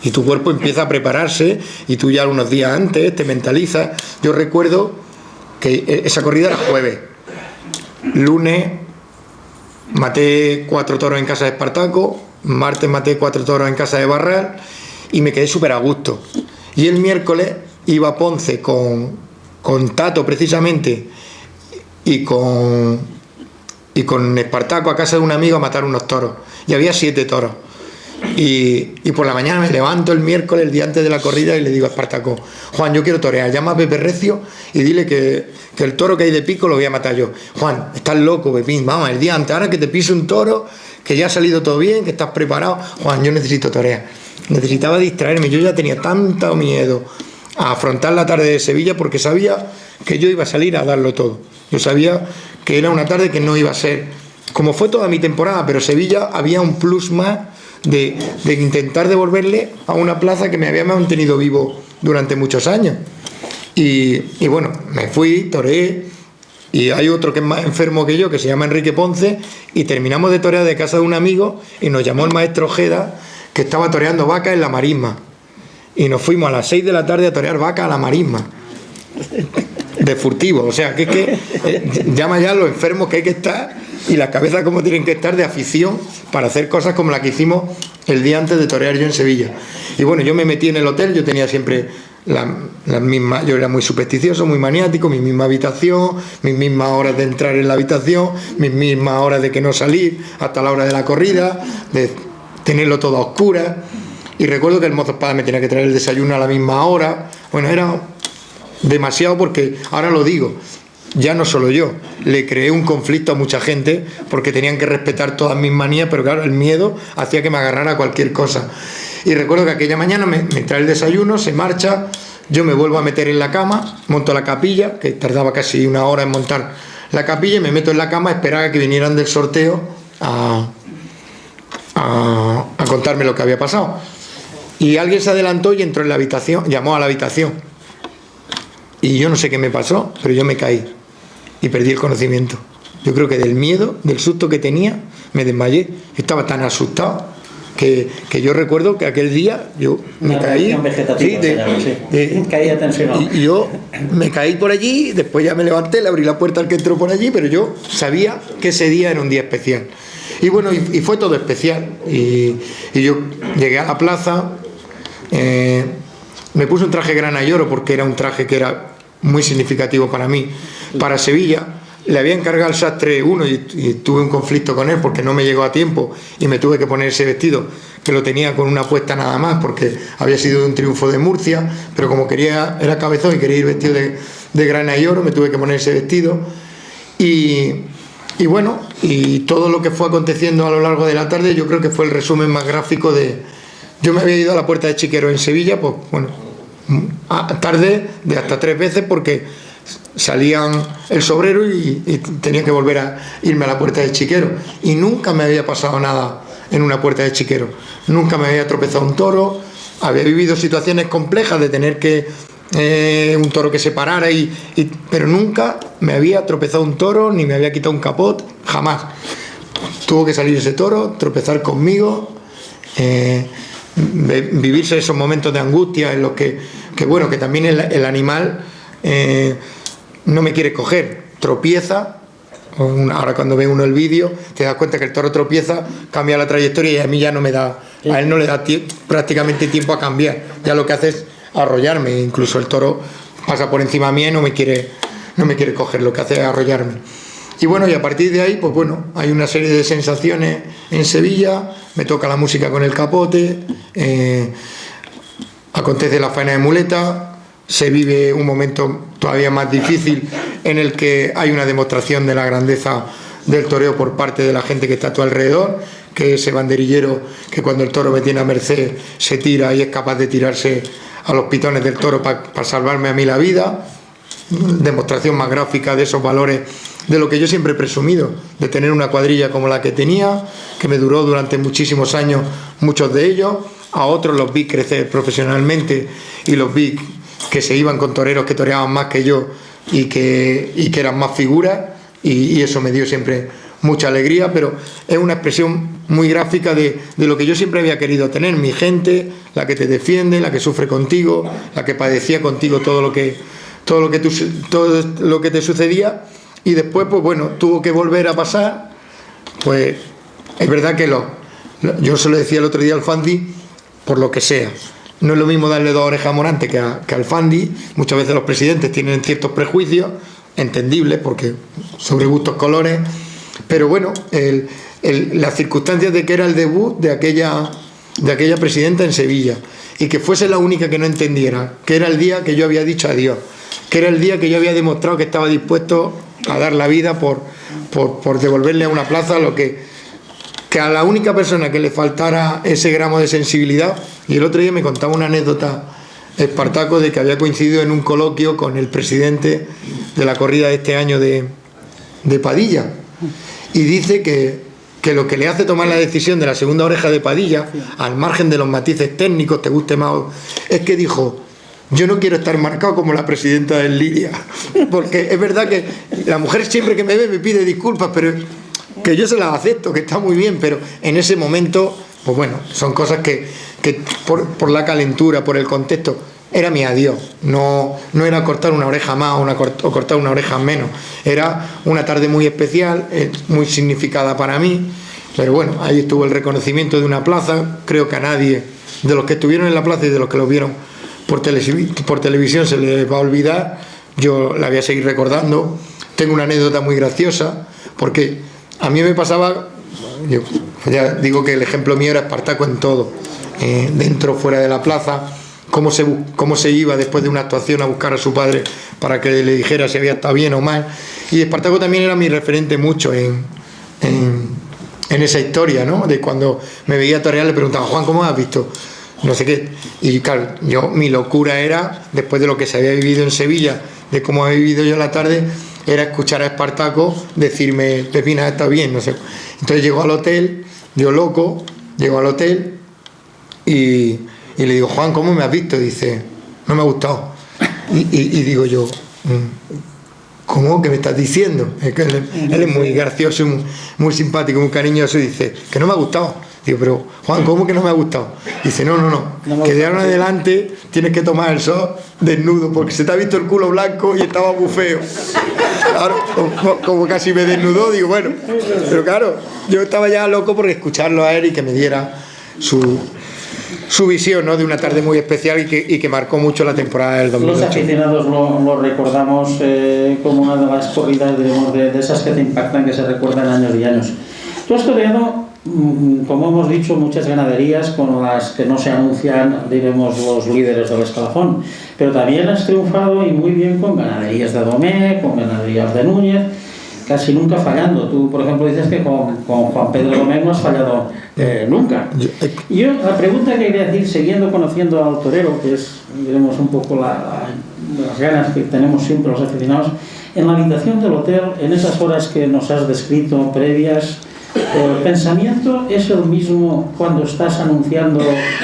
y tu cuerpo empieza a prepararse y tú ya unos días antes te mentalizas. Yo recuerdo que esa corrida era jueves, lunes maté 4 toros en casa de Espartaco, martes maté 4 toros en casa de Barral y me quedé súper a gusto. Y el miércoles iba a Ponce con Tato precisamente y con Espartaco a casa de un amigo a matar unos toros, y había 7 toros. Y por la mañana me levanto el miércoles, el día antes de la corrida, y le digo a Espartaco: Juan, yo quiero torear, llama a Pepe Recio y dile que el toro que hay de pico lo voy a matar yo. Juan, estás loco, Pepín, vamos, el día antes, ahora que te pise un toro, que ya ha salido todo bien, que estás preparado. Juan, yo necesito torear, necesitaba distraerme. Yo ya tenía tanto miedo a afrontar la tarde de Sevilla, porque sabía que yo iba a salir a darlo todo. Yo sabía que era una tarde que no iba a ser como fue toda mi temporada, pero Sevilla había un plus más de intentar devolverle a una plaza que me había mantenido vivo durante muchos años. Y bueno, me fui, toreé, y hay otro que es más enfermo que yo, que se llama Enrique Ponce, y terminamos de torear de casa de un amigo y nos llamó el maestro Ojeda, que estaba toreando vacas en la marisma, y nos fuimos a las 6 de la tarde a torear vacas a la marisma de furtivo. O sea, que llama ya a los enfermos que hay que estar y las cabezas como tienen que estar de afición para hacer cosas como la que hicimos el día antes de torear yo en Sevilla. Y bueno, yo me metí en el hotel, yo tenía siempre las mismas, yo era muy supersticioso, muy maniático, mi misma habitación, mis mismas horas de entrar en la habitación, mis mismas horas de que no salir hasta la hora de la corrida, de tenerlo todo a oscuras. Y recuerdo que el mozo espada me tenía que traer el desayuno a la misma hora. Bueno, era demasiado, porque ahora lo digo, ya no solo yo, le creé un conflicto a mucha gente porque tenían que respetar todas mis manías, pero claro, el miedo hacía que me agarrara cualquier cosa. Y recuerdo que aquella mañana me trae el desayuno, se marcha, yo me vuelvo a meter en la cama, monto la capilla, que tardaba casi 1 hora en montar la capilla y me meto en la cama a esperar a que vinieran del sorteo a contarme lo que había pasado. Y alguien se adelantó y entró en la habitación, llamó a la habitación. Y yo no sé qué me pasó, pero yo me caí y perdí el conocimiento. Yo creo que del miedo, del susto que tenía, me desmayé. Estaba tan asustado que yo recuerdo que aquel día yo me caí. Caía tensionado. Y yo me caí por allí, después ya me levanté, le abrí la puerta al que entró por allí, pero yo sabía que ese día era un día especial. Y bueno, y fue todo especial. Y yo llegué a la plaza, me puse un traje grana y oro porque era un traje que era muy significativo para mí, para Sevilla. Le había encargado al sastre uno y tuve un conflicto con él porque no me llegó a tiempo y me tuve que poner ese vestido, que lo tenía con una puesta nada más porque había sido un triunfo de Murcia, pero como era cabezón y quería ir vestido de grana y oro, me tuve que poner ese vestido. Y bueno, y todo lo que fue aconteciendo a lo largo de la tarde, yo creo que fue el resumen más gráfico de... Yo me había ido a la Puerta de Chiquero en Sevilla, pues bueno, tarde de hasta 3 veces porque salían el sobrero y tenía que volver a irme a la Puerta de Chiquero. Y nunca me había pasado nada en una Puerta de Chiquero. Nunca me había tropezado un toro, había vivido situaciones complejas de tener que... un toro que se parara pero nunca me había tropezado un toro ni me había quitado un capot, jamás. Tuvo que salir ese toro, tropezar conmigo, vivirse esos momentos de angustia en los que bueno, que también el animal no me quiere coger, tropieza. Ahora cuando ve uno el vídeo te das cuenta que el toro tropieza, cambia la trayectoria y a mí ya no me da, a él no le da prácticamente tiempo a cambiar, ya lo que hace es arrollarme. Incluso el toro pasa por encima mía y no me quiere coger, lo que hace es arrollarme. Y bueno, y a partir de ahí, pues bueno, hay una serie de sensaciones en Sevilla, me toca la música con el capote, acontece la faena de muleta, se vive un momento todavía más difícil en el que hay una demostración de la grandeza del toreo por parte de la gente que está a tu alrededor, que ese banderillero que cuando el toro me tiene a merced se tira y es capaz de tirarse a los pitones del toro para salvarme a mí la vida. Demostración más gráfica de esos valores, de lo que yo siempre he presumido, de tener una cuadrilla como la que tenía, que me duró durante muchísimos años, muchos de ellos. A otros los vi crecer profesionalmente y los vi que se iban con toreros que toreaban más que yo y que eran más figuras, y eso me dio siempre mucha alegría. Pero es una expresión muy gráfica de lo que yo siempre había querido tener, mi gente, la que te defiende, la que sufre contigo, la que padecía contigo todo lo que te sucedía. Y después, pues bueno, tuvo que volver a pasar. Pues es verdad que yo se lo decía el otro día al Fandi, por lo que sea, no es lo mismo darle 2 orejas a Morante que al Fandi. Muchas veces los presidentes tienen ciertos prejuicios entendibles porque sobre gustos colores, pero bueno, las circunstancias de que era el debut de aquella presidenta en Sevilla y que fuese la única que no entendiera que era el día que yo había dicho adiós, que era el día que yo había demostrado que estaba dispuesto a dar la vida por devolverle a una plaza lo que a la única persona que le faltara ese gramo de sensibilidad. Y el otro día me contaba una anécdota Espartaco de que había coincidido en un coloquio con el presidente de la corrida de este año de Padilla, y dice que lo que le hace tomar la decisión de la segunda oreja de Padilla, al margen de los matices técnicos, te guste más, es que dijo: yo no quiero estar marcado como la presidenta del Liria, porque es verdad que la mujer siempre que me ve me pide disculpas, pero que yo se las acepto, que está muy bien, pero en ese momento, pues bueno, son cosas que por la calentura, por el contexto, era mi adiós. No era cortar una oreja más o cortar una oreja menos, era una tarde muy especial, muy significada para mí. Pero bueno, ahí estuvo el reconocimiento de una plaza. Creo que a nadie de los que estuvieron en la plaza y de los que lo vieron por televisión se les va a olvidar. Yo la voy a seguir recordando. Tengo una anécdota muy graciosa, porque a mí me pasaba, yo ya digo que el ejemplo mío era Espartaco en todo, dentro, fuera de la plaza, cómo se iba después de una actuación a buscar a su padre para que le dijera si había estado bien o mal. Y Espartaco también era mi referente mucho en esa historia, ¿no? De cuando me veía torear le preguntaba: Juan, ¿cómo has visto? No sé qué. Y claro, mi locura era, después de lo que se había vivido en Sevilla, de cómo había vivido yo la tarde, era escuchar a Espartaco decirme, Pepina, está bien, no sé. Entonces llego al hotel, yo loco, llego al hotel y le digo, Juan, ¿cómo me has visto? Dice, no me ha gustado. Y digo yo, ¿cómo? ¿Qué me estás diciendo? Es que él es muy gracioso, muy simpático, muy cariñoso, y dice, que no me ha gustado. Digo, pero Juan, ¿cómo que no me ha gustado? Dice, no, que de ahora en adelante tienes que tomar el sol desnudo, porque se te ha visto el culo blanco y estaba muy feo. Ahora, como casi me desnudó, digo, bueno, pero claro, yo estaba ya loco por escucharlo a él y que me diera su visión, ¿no?, de una tarde muy especial y que marcó mucho la temporada del 2008. Los aficionados lo recordamos como una de las corridas, digamos, de esas que te impactan, que se recuerdan años y años. Tú has toreado, como hemos dicho, muchas ganaderías con las que no se anuncian, diremos, los líderes del escalafón, pero también has triunfado y muy bien con ganaderías de Domé, con ganaderías de Núñez, casi nunca fallando. Tú, por ejemplo, dices que con Juan Pedro Domé no has fallado nunca. Yo, la pregunta que quería decir, siguiendo conociendo al torero, que es, diremos, un poco las ganas que tenemos siempre los aficionados, en la habitación del hotel, en esas horas que nos has descrito previas, ¿el pensamiento es el mismo cuando estás anunciando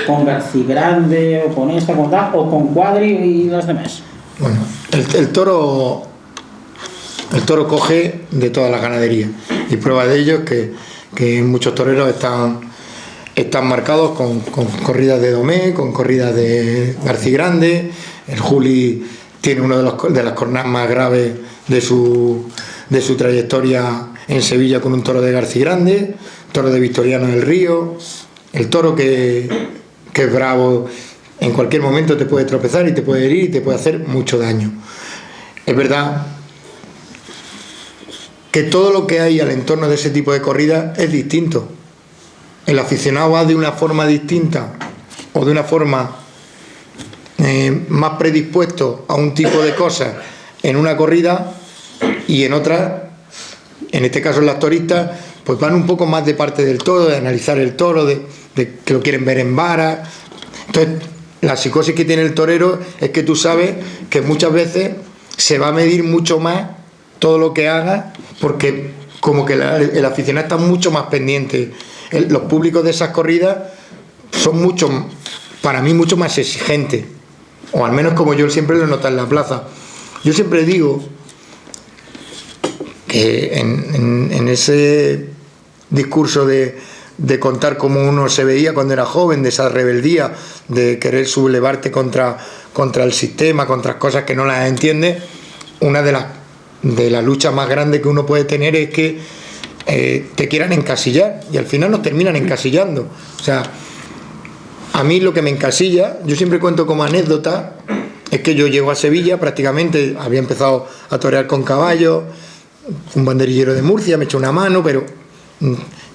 con Garcigrande o con esta, con tal, o con Cuadri y las demás? Bueno, el toro coge de todas las ganaderías, y prueba de ello es que muchos toreros están marcados con corridas de Domé, con corridas de Garcigrande. El Juli tiene uno de las cornadas más graves de su trayectoria en Sevilla, con un toro de Garcigrande, toro de Victoriano del Río. El toro que es bravo, en cualquier momento te puede tropezar y te puede herir y te puede hacer mucho daño. Es verdad que todo lo que hay al entorno de ese tipo de corrida es distinto. El aficionado va de una forma distinta o de una forma más predispuesto a un tipo de cosas en una corrida, y en otra, en este caso las toristas, pues van un poco más de parte del toro, de analizar el toro, de que lo quieren ver en vara. Entonces, la psicosis que tiene el torero es que tú sabes que muchas veces se va a medir mucho más todo lo que haga, porque como que el aficionado está mucho más pendiente. Los públicos de esas corridas son para mí mucho más exigentes, o al menos como yo siempre lo noto en la plaza. Yo siempre digo que en ese discurso de contar cómo uno se veía cuando era joven, de esa rebeldía, de querer sublevarte contra el sistema, contra cosas que no las entiendes, una de las luchas más grandes que uno puede tener es que te quieran encasillar, y al final nos terminan encasillando. O sea, a mí lo que me encasilla, yo siempre cuento como anécdota, es que yo llego a Sevilla, prácticamente había empezado a torear con caballos, un banderillero de Murcia, me echó una mano, pero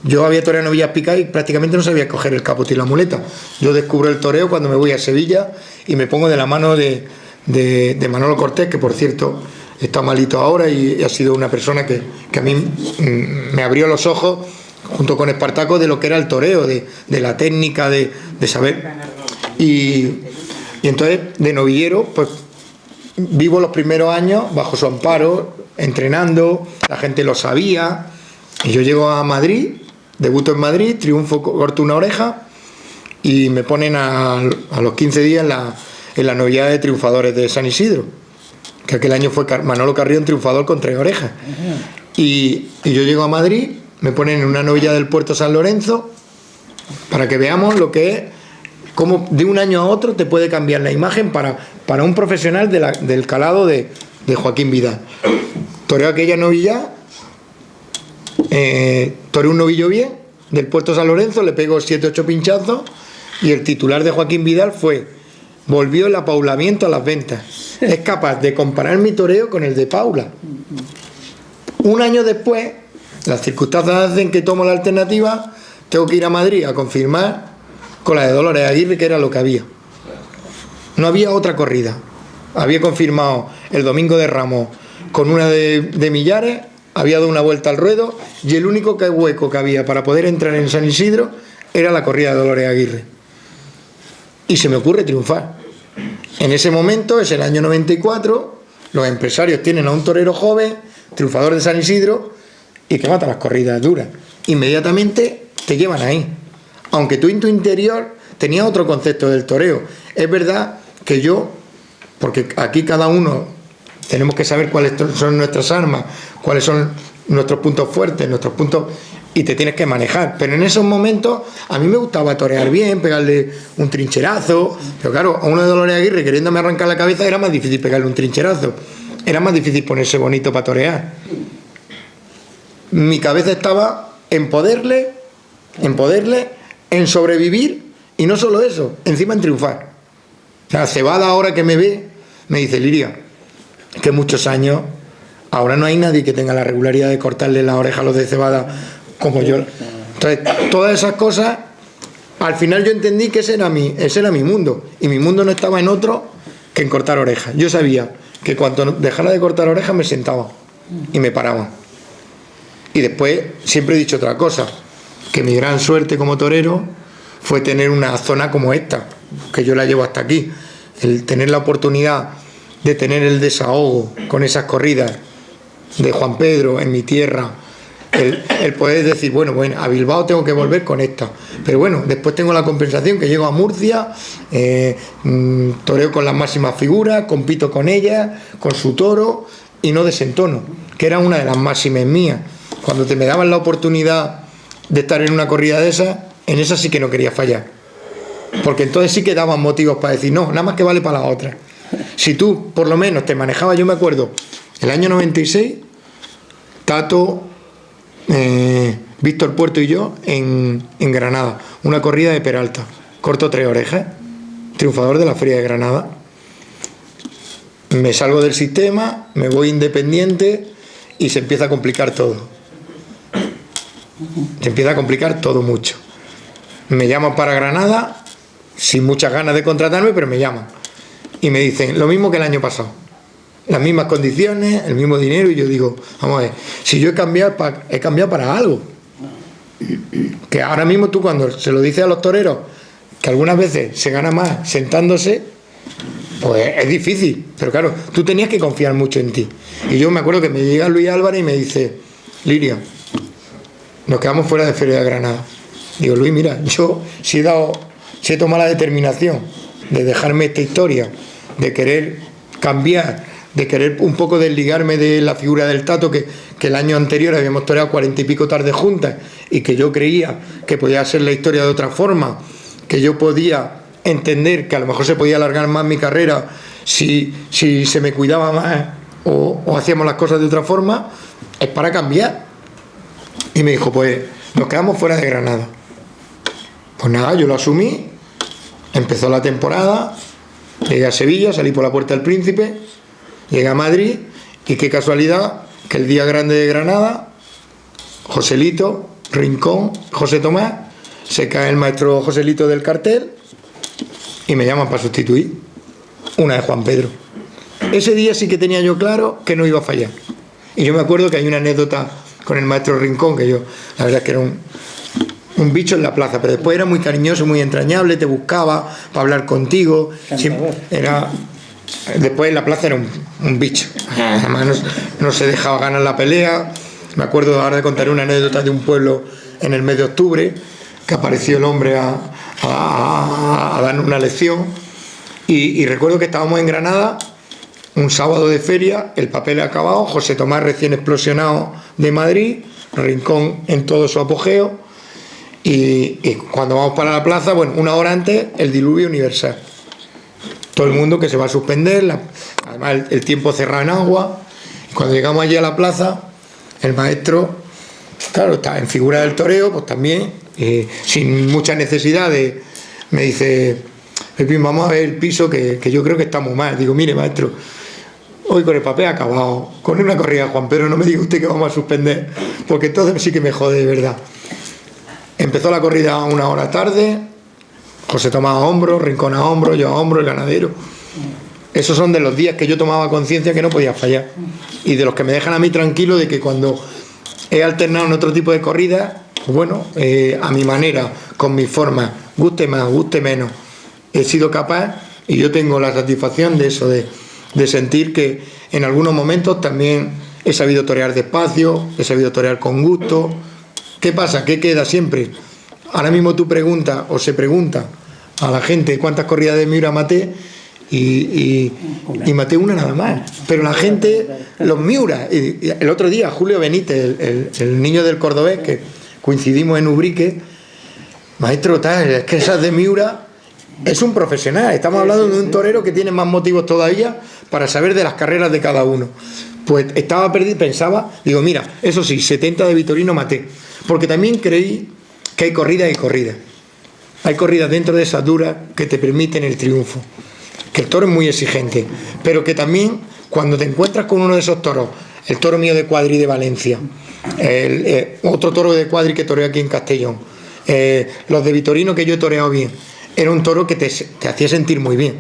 yo había toreado en Villas Picas y prácticamente no sabía coger el capote y la muleta. Yo descubro el toreo cuando me voy a Sevilla y me pongo de la mano de Manolo Cortés, que por cierto está malito ahora y ha sido una persona que a mí me abrió los ojos, junto con Espartaco, de lo que era el toreo, de la técnica, de saber. Y entonces, de novillero, pues vivo los primeros años bajo su amparo, entrenando, la gente lo sabía, y yo llego a Madrid, debuto en Madrid, triunfo, corto una oreja, y me ponen a los 15 días en la novillada de triunfadores de San Isidro, que aquel año fue Manolo Carrión triunfador con 3 orejas. Y yo llego a Madrid, me ponen en una novillada del Puerto San Lorenzo, para que veamos lo que es, cómo de un año a otro te puede cambiar la imagen para un profesional del calado de Joaquín Vidal. Toreo aquella novilla, toreo un novillo bien del Puerto San Lorenzo, le pego 7-8 pinchazos, y el titular de Joaquín Vidal volvió el apaulamiento a las ventas. Es capaz de comparar mi toreo con el de Paula. Un año después, las circunstancias hacen que tomo la alternativa, tengo que ir a Madrid a confirmar con la de Dolores Aguirre, que era lo que había. No había otra corrida. Había confirmado el Domingo de Ramos con una de Millares, había dado una vuelta al ruedo, y el único hueco que había para poder entrar en San Isidro era la corrida de Dolores Aguirre. Y se me ocurre triunfar. En ese momento, es el año 94, los empresarios tienen a un torero joven, triunfador de San Isidro, y que mata las corridas duras. Inmediatamente te llevan ahí. Aunque tú en tu interior tenías otro concepto del toreo. Es verdad que yo, porque aquí cada uno tenemos que saber cuáles son nuestras armas, cuáles son nuestros puntos fuertes, nuestros puntos, y te tienes que manejar. Pero en esos momentos a mí me gustaba torear bien, pegarle un trincherazo, pero claro, a uno de Dolores Aguirre queriéndome arrancar la cabeza era más difícil pegarle un trincherazo, era más difícil ponerse bonito para torear. Mi cabeza estaba en poderle, en sobrevivir, y no solo eso, encima en triunfar. O sea, Cebada, ahora que me ve, me dice: Liria, que muchos años, ahora no hay nadie que tenga la regularidad de cortarle la oreja a los de Cebada como yo. Entonces, todas esas cosas, al final yo entendí que ese era mi mundo, y mi mundo no estaba en otro que en cortar orejas. Yo sabía que cuando dejara de cortar orejas me sentaba y me paraba. Y después siempre he dicho otra cosa, que mi gran suerte como torero fue tener una zona como esta, que yo la llevo hasta aquí, el tener la oportunidad de tener el desahogo con esas corridas de Juan Pedro en mi tierra, el poder decir, bueno, a Bilbao tengo que volver con esta, pero bueno, después tengo la compensación que llego a Murcia, toreo con las máximas figuras, compito con ellas, con su toro, y no desentono, que era una de las máximas mías. Cuando te me daban la oportunidad de estar en una corrida de esas, en esa sí que no quería fallar, porque entonces sí que daban motivos para decir, no, nada más que vale para la otra. Si tú por lo menos te manejabas, yo me acuerdo, el año 96, Tato, Víctor Puerto y yo en Granada, una corrida de Peralta, corto 3 orejas, triunfador de la Feria de Granada. Me salgo del sistema, me voy independiente y se empieza a complicar todo. Se empieza a complicar todo mucho. Me llaman para Granada, sin muchas ganas de contratarme, pero me llaman. Y me dicen, lo mismo que el año pasado. Las mismas condiciones, el mismo dinero, y yo digo, vamos a ver, si yo he cambiado para algo. Que ahora mismo tú cuando se lo dices a los toreros, que algunas veces se gana más sentándose, pues es difícil. Pero claro, tú tenías que confiar mucho en ti. Y yo me acuerdo que me llega Luis Álvarez y me dice, Liria, nos quedamos fuera de Feria de Granada. Digo, Luis, mira, yo si he tomado la determinación de dejarme esta historia, de querer cambiar, de querer un poco desligarme de la figura del Tato, que el año anterior habíamos toreado 40 y pico tardes juntas, y que yo creía que podía ser la historia de otra forma, que yo podía entender que a lo mejor se podía alargar más mi carrera si se me cuidaba más o hacíamos las cosas de otra forma, es para cambiar. Y me dijo, pues nos quedamos fuera de Granada. Pues nada, yo lo asumí, empezó la temporada, llegué a Sevilla, salí por la Puerta del Príncipe, llegué a Madrid, y qué casualidad que el día grande de Granada, Joselito, Rincón, José Tomás, se cae el maestro Joselito del cartel y me llaman para sustituir, una de Juan Pedro. Ese día sí que tenía yo claro que no iba a fallar. Y yo me acuerdo que hay una anécdota con el maestro Rincón, que yo, la verdad es que era un bicho en la plaza, pero después era muy cariñoso, muy entrañable, te buscaba para hablar contigo, después en la plaza era un bicho, además no se dejaba ganar la pelea. Me acuerdo ahora de contar una anécdota de un pueblo en el mes de octubre, que apareció el hombre a darnos una lección, y recuerdo que estábamos en Granada, un sábado de feria, el papel acabado, José Tomás recién explosionado de Madrid, Rincón en todo su apogeo, y cuando vamos para la plaza, bueno, una hora antes, el diluvio universal. Todo el mundo que se va a suspender, además el tiempo cerrado en agua. Cuando llegamos allí a la plaza, el maestro, claro, está en figura del toreo, pues también, sin mucha necesidad me dice, Pepín, vamos a ver el piso que yo creo que estamos mal. Digo, mire, maestro, hoy con el papel acabado, con una corrida de Juan Pedro, no me diga usted que vamos a suspender, porque entonces sí que me jode de verdad. Empezó la corrida a 1 hora tarde, José Tomás a hombro, Rincón a hombro, yo a hombro, el ganadero. Esos son de los días que yo tomaba conciencia que no podía fallar, y de los que me dejan a mí tranquilo de que cuando he alternado en otro tipo de corridas, pues bueno, a mi manera, con mi forma, guste más, guste menos, he sido capaz, y yo tengo la satisfacción de eso, de sentir que en algunos momentos también he sabido torear despacio, he sabido torear con gusto. ¿Qué pasa? ¿Qué queda siempre? Ahora mismo tú preguntas, o se pregunta a la gente cuántas corridas de Miura maté, y maté una nada más. Pero la gente, los Miura, y el otro día Julio Benítez, el niño del cordobés, que coincidimos en Ubrique, maestro tal, es que esas de Miura es un profesional. Estamos hablando de un torero que tiene más motivos todavía para saber de las carreras de cada uno. Pues estaba perdido, pensaba, digo, mira, eso sí, 70 de Vitorino maté, porque también creí que hay corridas y corridas. Hay corridas dentro de esas duras que te permiten el triunfo, que el toro es muy exigente, pero que también cuando te encuentras con uno de esos toros, el toro mío de Cuadri de Valencia, otro toro de Cuadri que toreó aquí en Castellón, los de Vitorino que yo he toreado bien, era un toro que te hacía sentir muy bien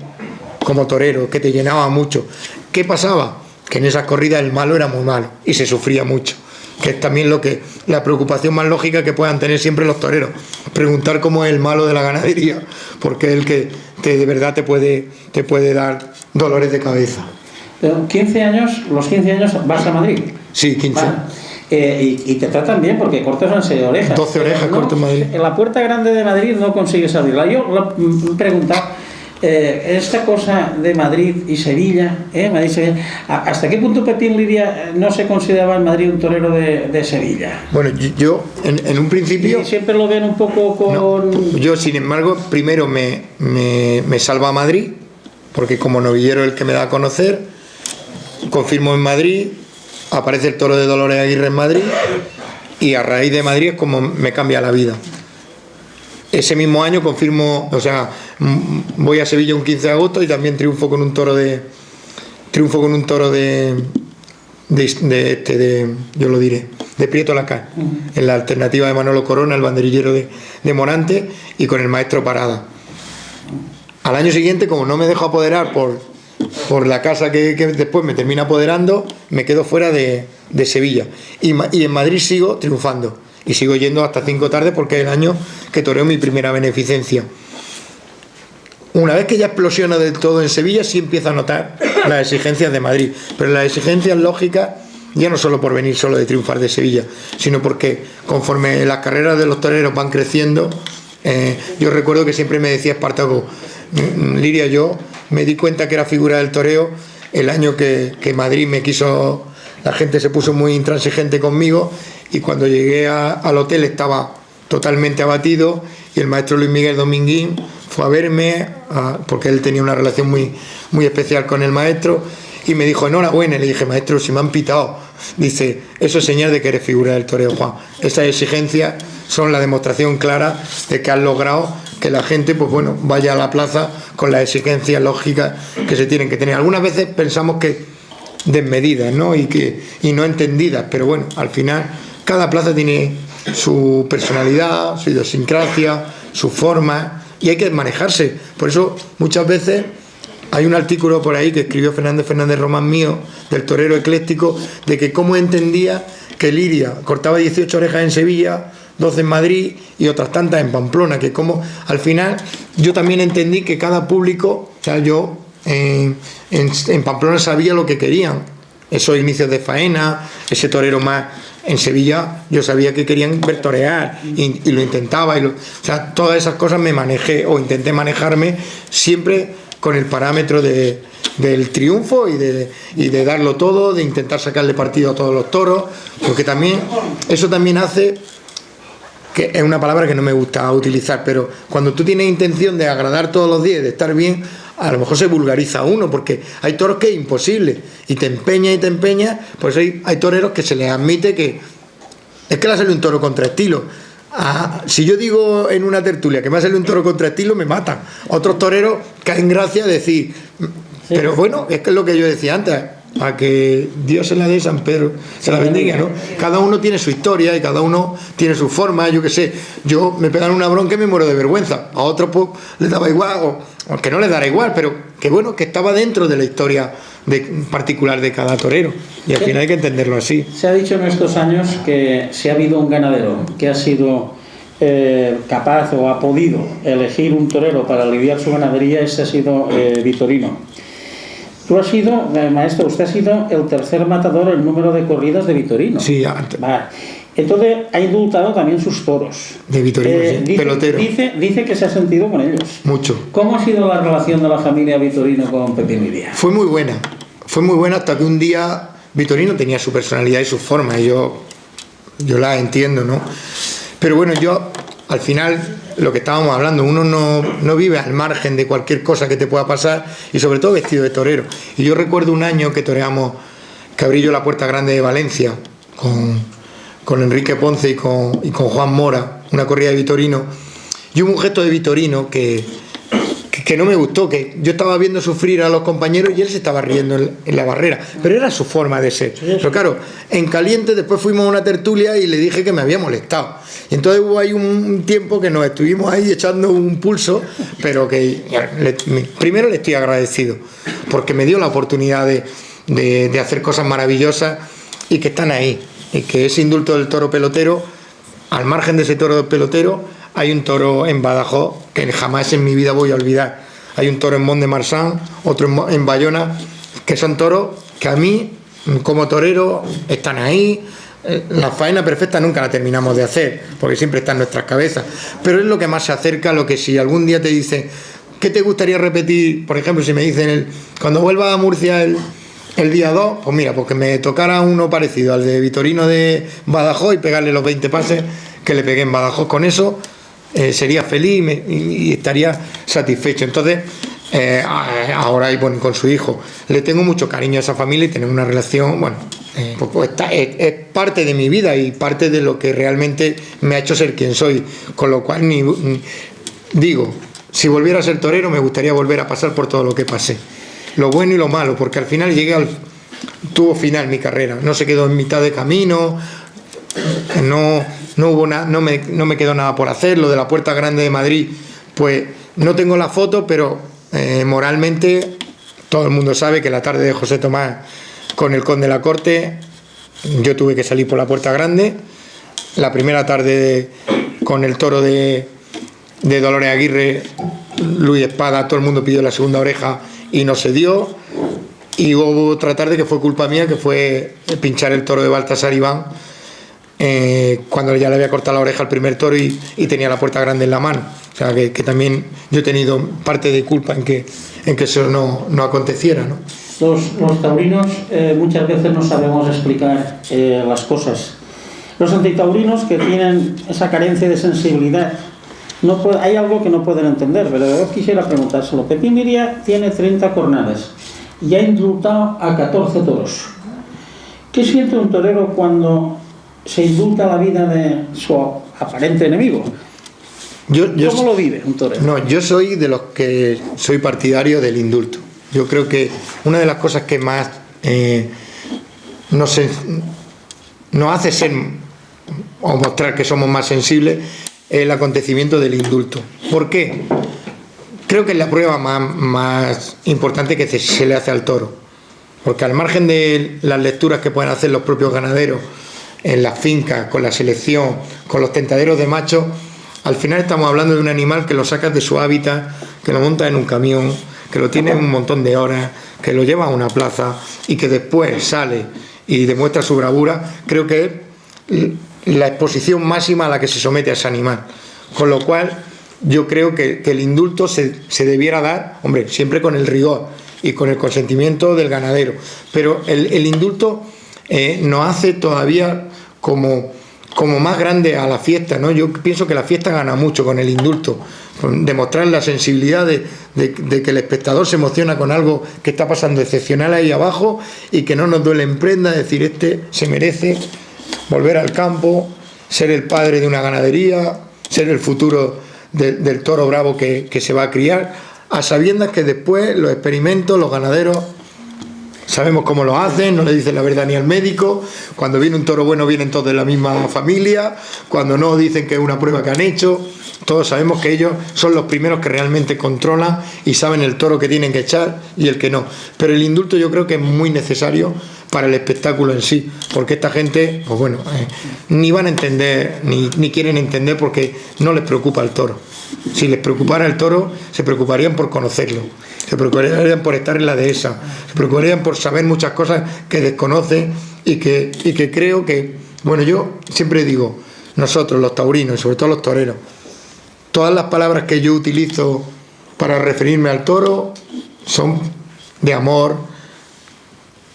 como torero, que te llenaba mucho. ¿Qué pasaba? Que en esas corridas el malo era muy malo y se sufría mucho, que es también la preocupación más lógica que puedan tener siempre los toreros, preguntar cómo es el malo de la ganadería, porque es el que de verdad te puede dar dolores de cabeza. Pero 15 años, los 15 años vas a Madrid. Sí, 15. Y te tratan bien porque cortas 11 orejas. 12 orejas corto en Madrid. En la Puerta Grande de Madrid no consigues abrirla. Yo me he preguntado, esta cosa de Madrid y Sevilla, Madrid-Sevilla, ¿hasta qué punto Pepín Liria no se consideraba en Madrid un torero de Sevilla? Bueno, yo en un principio... Y siempre lo ven un poco con... No, yo, sin embargo, primero me salva a Madrid, porque como novillero el que me da a conocer, confirmo en Madrid, aparece el toro de Dolores Aguirre en Madrid, y a raíz de Madrid es como me cambia la vida. Ese mismo año confirmo, o sea, voy a Sevilla un 15 de agosto y también triunfo con un toro de yo lo diré, de Prieto Lacán, en la alternativa de Manolo Corona, el banderillero de Morante, y con el maestro Parada. Al año siguiente, como no me dejo apoderar por la casa que después me termina apoderando, me quedo fuera de Sevilla, y en Madrid sigo triunfando y sigo yendo hasta 5 tardes porque es el año que toreo mi primera beneficencia. Una vez que ya explosiona del todo en Sevilla, sí empiezo a notar las exigencias de Madrid, pero las exigencias lógicas, ya no solo por venir solo de triunfar de Sevilla, sino porque conforme las carreras de los toreros van creciendo, yo recuerdo que siempre me decía Espartaco, Liria, yo me di cuenta que era figura del toreo el año que Madrid me quiso, la gente se puso muy intransigente conmigo, y cuando llegué al hotel estaba totalmente abatido, y el maestro Luis Miguel Dominguín fue a verme, porque él tenía una relación muy, muy especial con el maestro, y me dijo enhorabuena. Y le dije, maestro, si me han pitado. Dice, eso es señal de que eres figura del toreo, Juan. Esas exigencias son la demostración clara de que has logrado que la gente, pues bueno, vaya a la plaza con las exigencias lógicas que se tienen que tener. Algunas veces pensamos que desmedidas, ¿no? Y no entendidas, pero bueno, al final cada plaza tiene su personalidad, su idiosincrasia, su forma, y hay que manejarse. Por eso muchas veces hay un artículo por ahí que escribió Fernández Román mío, del torero ecléctico, de que cómo entendía que Liria cortaba 18 orejas en Sevilla, 12 en Madrid y otras tantas en Pamplona, que como al final yo también entendí que cada público, o sea, yo en Pamplona sabía lo que querían, esos inicios de faena, ese torero más. En Sevilla yo sabía que querían ver torear y lo intentaba, o sea, todas esas cosas me manejé o intenté manejarme siempre con el parámetro del triunfo y de darlo todo, de intentar sacarle partido a todos los toros, porque también eso también hace, que es una palabra que no me gusta utilizar, pero cuando tú tienes intención de agradar todos los días, de estar bien, a lo mejor se vulgariza uno, porque hay toros que es imposible, y te empeña, pues hay toreros que se les admite que es que le ha salido un toro contra estilo. Si yo digo en una tertulia que me ha salido un toro contra estilo, me matan. Otros toreros caen gracia de decir, pero bueno, es que es lo que yo decía antes, a que Dios se la dé, San Pedro se la bendiga, ¿no? Cada uno tiene su historia y cada uno tiene su forma. Yo qué sé, yo me pegan una bronca y me muero de vergüenza, a otros pues les daba igual, o que no les dará igual, pero que bueno, que estaba dentro de la historia particular de cada torero, y al final hay que entenderlo así. Se ha dicho en estos años que si ha habido un ganadero que ha sido capaz o ha podido elegir un torero para lidiar su ganadería, ese ha sido Vitorino. Tú has sido, maestro, usted ha sido el tercer matador en número de corridas de Vitorino. Sí, vale. Entonces ha indultado también sus toros. De Vitorino, sí, pelotero. Dice que se ha sentido con ellos. Mucho. ¿Cómo ha sido la relación de la familia Vitorino con Pepín Liria? Fue muy buena hasta que un día Vitorino tenía su personalidad y su forma, y yo la entiendo, ¿no? Pero bueno, yo al final, lo que estábamos hablando, uno no vive al margen de cualquier cosa que te pueda pasar, y sobre todo vestido de torero. Y yo recuerdo un año que toreamos, que abrí yo la Puerta Grande de Valencia con Enrique Ponce y con Juan Mora, una corrida de Vitorino, y hubo un gesto de Vitorino que no me gustó, que yo estaba viendo sufrir a los compañeros y él se estaba riendo en la barrera, pero era su forma de ser. Pero claro, en caliente después fuimos a una tertulia y le dije que me había molestado, y entonces hubo ahí un tiempo que nos estuvimos ahí echando un pulso, pero que primero le estoy agradecido porque me dio la oportunidad de hacer cosas maravillosas y que están ahí, y que ese indulto del toro pelotero, al margen de ese toro pelotero, hay un toro en Badajoz que jamás en mi vida voy a olvidar. Hay un toro en Mont de Marsan, otro en Bayona, que son toros que a mí, como torero, están ahí. La faena perfecta nunca la terminamos de hacer, porque siempre está en nuestras cabezas. Pero es lo que más se acerca a lo que, si algún día te dicen, ¿qué te gustaría repetir? Por ejemplo, si me dicen, cuando vuelva a Murcia el día 2, pues mira, porque me tocara uno parecido al de Vitorino de Badajoz y pegarle los 20 pases que le pegué en Badajoz. Con eso sería feliz y estaría satisfecho. Entonces, ahora, y bueno, con su hijo, le tengo mucho cariño a esa familia y tenemos una relación, bueno, pues es parte de mi vida y parte de lo que realmente me ha hecho ser quien soy. Con lo cual, digo, si volviera a ser torero, me gustaría volver a pasar por todo lo que pasé, lo bueno y lo malo, porque al final tuvo final mi carrera, no se quedó en mitad de camino, no hubo nada, no me quedó nada por hacer. Lo de la Puerta Grande de Madrid, pues no tengo la foto, pero moralmente todo el mundo sabe que la tarde de José Tomás con el Conde de la Corte, yo tuve que salir por la Puerta Grande. La primera tarde con el toro de Dolores Aguirre, Luis Espada, todo el mundo pidió la segunda oreja y no se dio. Y hubo otra tarde que fue culpa mía, que fue pinchar el toro de Baltasar Iván, cuando ya le había cortado la oreja al primer toro y tenía la Puerta Grande en la mano. O sea que también yo he tenido parte de culpa en que eso no aconteciera, ¿no? Los taurinos muchas veces no sabemos explicar las cosas. Los antitaurinos, que tienen esa carencia de sensibilidad, hay algo que no pueden entender, pero yo quisiera preguntárselo. Pepín Liria tiene 30 cornadas y ha indultado a 14 toros. ¿Qué siente un torero cuando se indulta la vida de su aparente enemigo? ¿Cómo lo vive un torero? No, yo soy de los que soy partidario del indulto. Yo creo que una de las cosas que más nos hace ser o mostrar que somos más sensibles es el acontecimiento del indulto. ¿Por qué? Creo que es la prueba más importante que se le hace al toro, porque al margen de las lecturas que pueden hacer los propios ganaderos en las fincas, con la selección, con los tentaderos de machos, al final estamos hablando de un animal que lo sacas de su hábitat, que lo montas en un camión, que lo tienes un montón de horas, que lo llevas a una plaza y que después sale y demuestra su bravura. Creo que es la exposición máxima a la que se somete a ese animal. Con lo cual, yo creo que el indulto se debiera dar, hombre, siempre con el rigor y con el consentimiento del ganadero. Pero el indulto nos hace todavía como más grande a la fiesta, ¿no? Yo pienso que la fiesta gana mucho con el indulto, con demostrar la sensibilidad de que el espectador se emociona con algo que está pasando excepcional ahí abajo y que no nos duele en prenda, decir, este se merece volver al campo, ser el padre de una ganadería, ser el futuro del toro bravo que se va a criar, a sabiendas que después los experimentos, los ganaderos, sabemos cómo lo hacen, no le dicen la verdad ni al médico. Cuando viene un toro bueno vienen todos de la misma familia, cuando no dicen que es una prueba que han hecho. Todos sabemos que ellos son los primeros que realmente controlan y saben el toro que tienen que echar y el que no. Pero el indulto yo creo que es muy necesario para el espectáculo en sí, porque esta gente, pues bueno, ni van a entender, ni quieren entender, porque no les preocupa el toro. Si les preocupara el toro, se preocuparían por conocerlo, se preocuparían por estar en la dehesa, se preocuparían por saber muchas cosas que desconocen y que creo que, bueno, yo siempre digo, nosotros los taurinos y sobre todo los toreros, todas las palabras que yo utilizo para referirme al toro son de amor.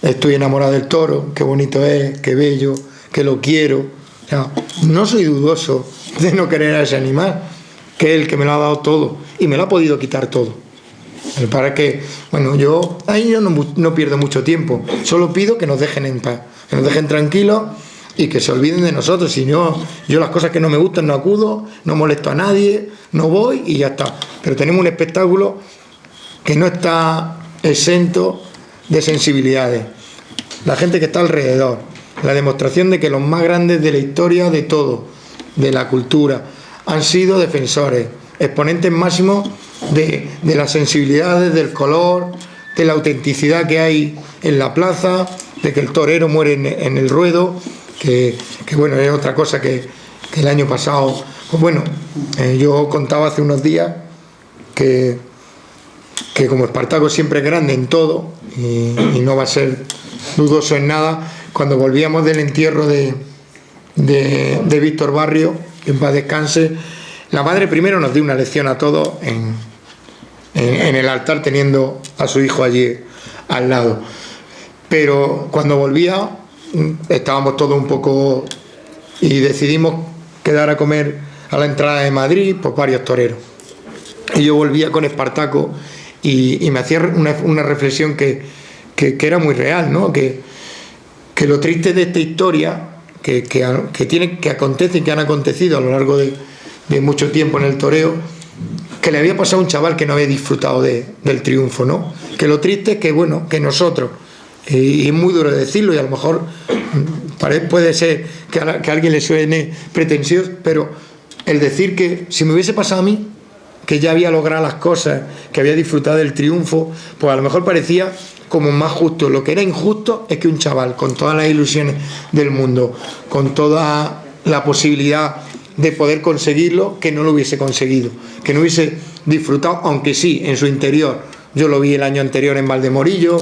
Estoy enamorado del toro, qué bonito es, qué bello, que lo quiero. O sea, no soy dudoso de no querer a ese animal, que es el que me lo ha dado todo y me lo ha podido quitar todo. Para que, bueno, yo ahí yo no pierdo mucho tiempo, solo pido que nos dejen en paz, que nos dejen tranquilos y que se olviden de nosotros. Si yo las cosas que no me gustan no acudo, no molesto a nadie, no voy y ya está. Pero tenemos un espectáculo que no está exento de sensibilidades. La gente que está alrededor, la demostración de que los más grandes de la historia de todo, de la cultura, han sido defensores, exponentes máximos de las sensibilidades, del color, de la autenticidad que hay en la plaza, de que el torero muere en el ruedo, que bueno, es otra cosa que el año pasado, pues bueno, yo contaba hace unos días que como Espartaco siempre es grande en todo y no va a ser dudoso en nada, cuando volvíamos del entierro de Víctor Barrio, en paz descanse, la madre primero nos dio una lección a todos en el altar teniendo a su hijo allí al lado, pero cuando volvía estábamos todos un poco y decidimos quedar a comer a la entrada de Madrid por varios toreros y yo volvía con Espartaco y me hacía una reflexión que era muy real, ¿no? Que lo triste de esta historia que acontece y que han acontecido a lo largo de mucho tiempo en el toreo, que le había pasado a un chaval que no había disfrutado del triunfo, ¿no? Que lo triste es que, bueno, que nosotros, y es muy duro decirlo y a lo mejor puede ser que a alguien le suene pretencioso, pero el decir que si me hubiese pasado a mí, que ya había logrado las cosas, que había disfrutado del triunfo, pues a lo mejor parecía como más justo. Lo que era injusto es que un chaval con todas las ilusiones del mundo, con toda la posibilidad de poder conseguirlo, que no lo hubiese conseguido, que no hubiese disfrutado, aunque sí, en su interior. Yo lo vi el año anterior en Valdemorillo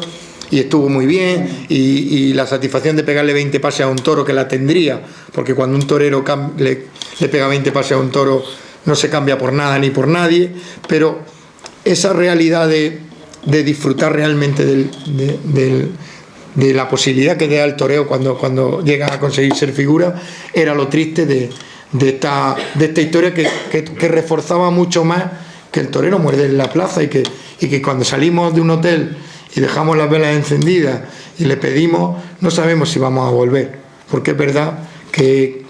y estuvo muy bien, y la satisfacción de pegarle 20 pases a un toro, que la tendría, porque cuando un torero le pega 20 pases a un toro no se cambia por nada ni por nadie, pero esa realidad de disfrutar realmente de la posibilidad que da el toreo cuando llega a conseguir ser figura, era lo triste de esta historia que reforzaba mucho más que el torero muerde en la plaza y que cuando salimos de un hotel y dejamos las velas encendidas y le pedimos, no sabemos si vamos a volver, porque es verdad que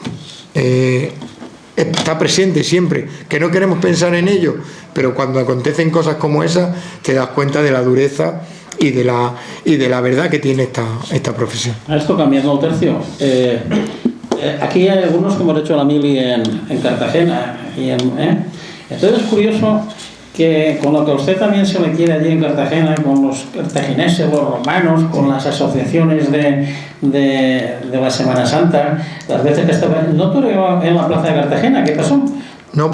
está presente siempre, que no queremos pensar en ello, pero cuando acontecen cosas como esas te das cuenta de la dureza y de la verdad que tiene esta profesión. A esto cambiando el tercio, aquí hay algunos que hemos hecho la mili en Cartagena entonces es curioso que con lo que a usted también se le quiere allí en Cartagena, con los cartagineses, los romanos, con las asociaciones de la Semana Santa, las veces que estaba, ¿no toreó en la plaza de Cartagena? ¿Qué pasó? No,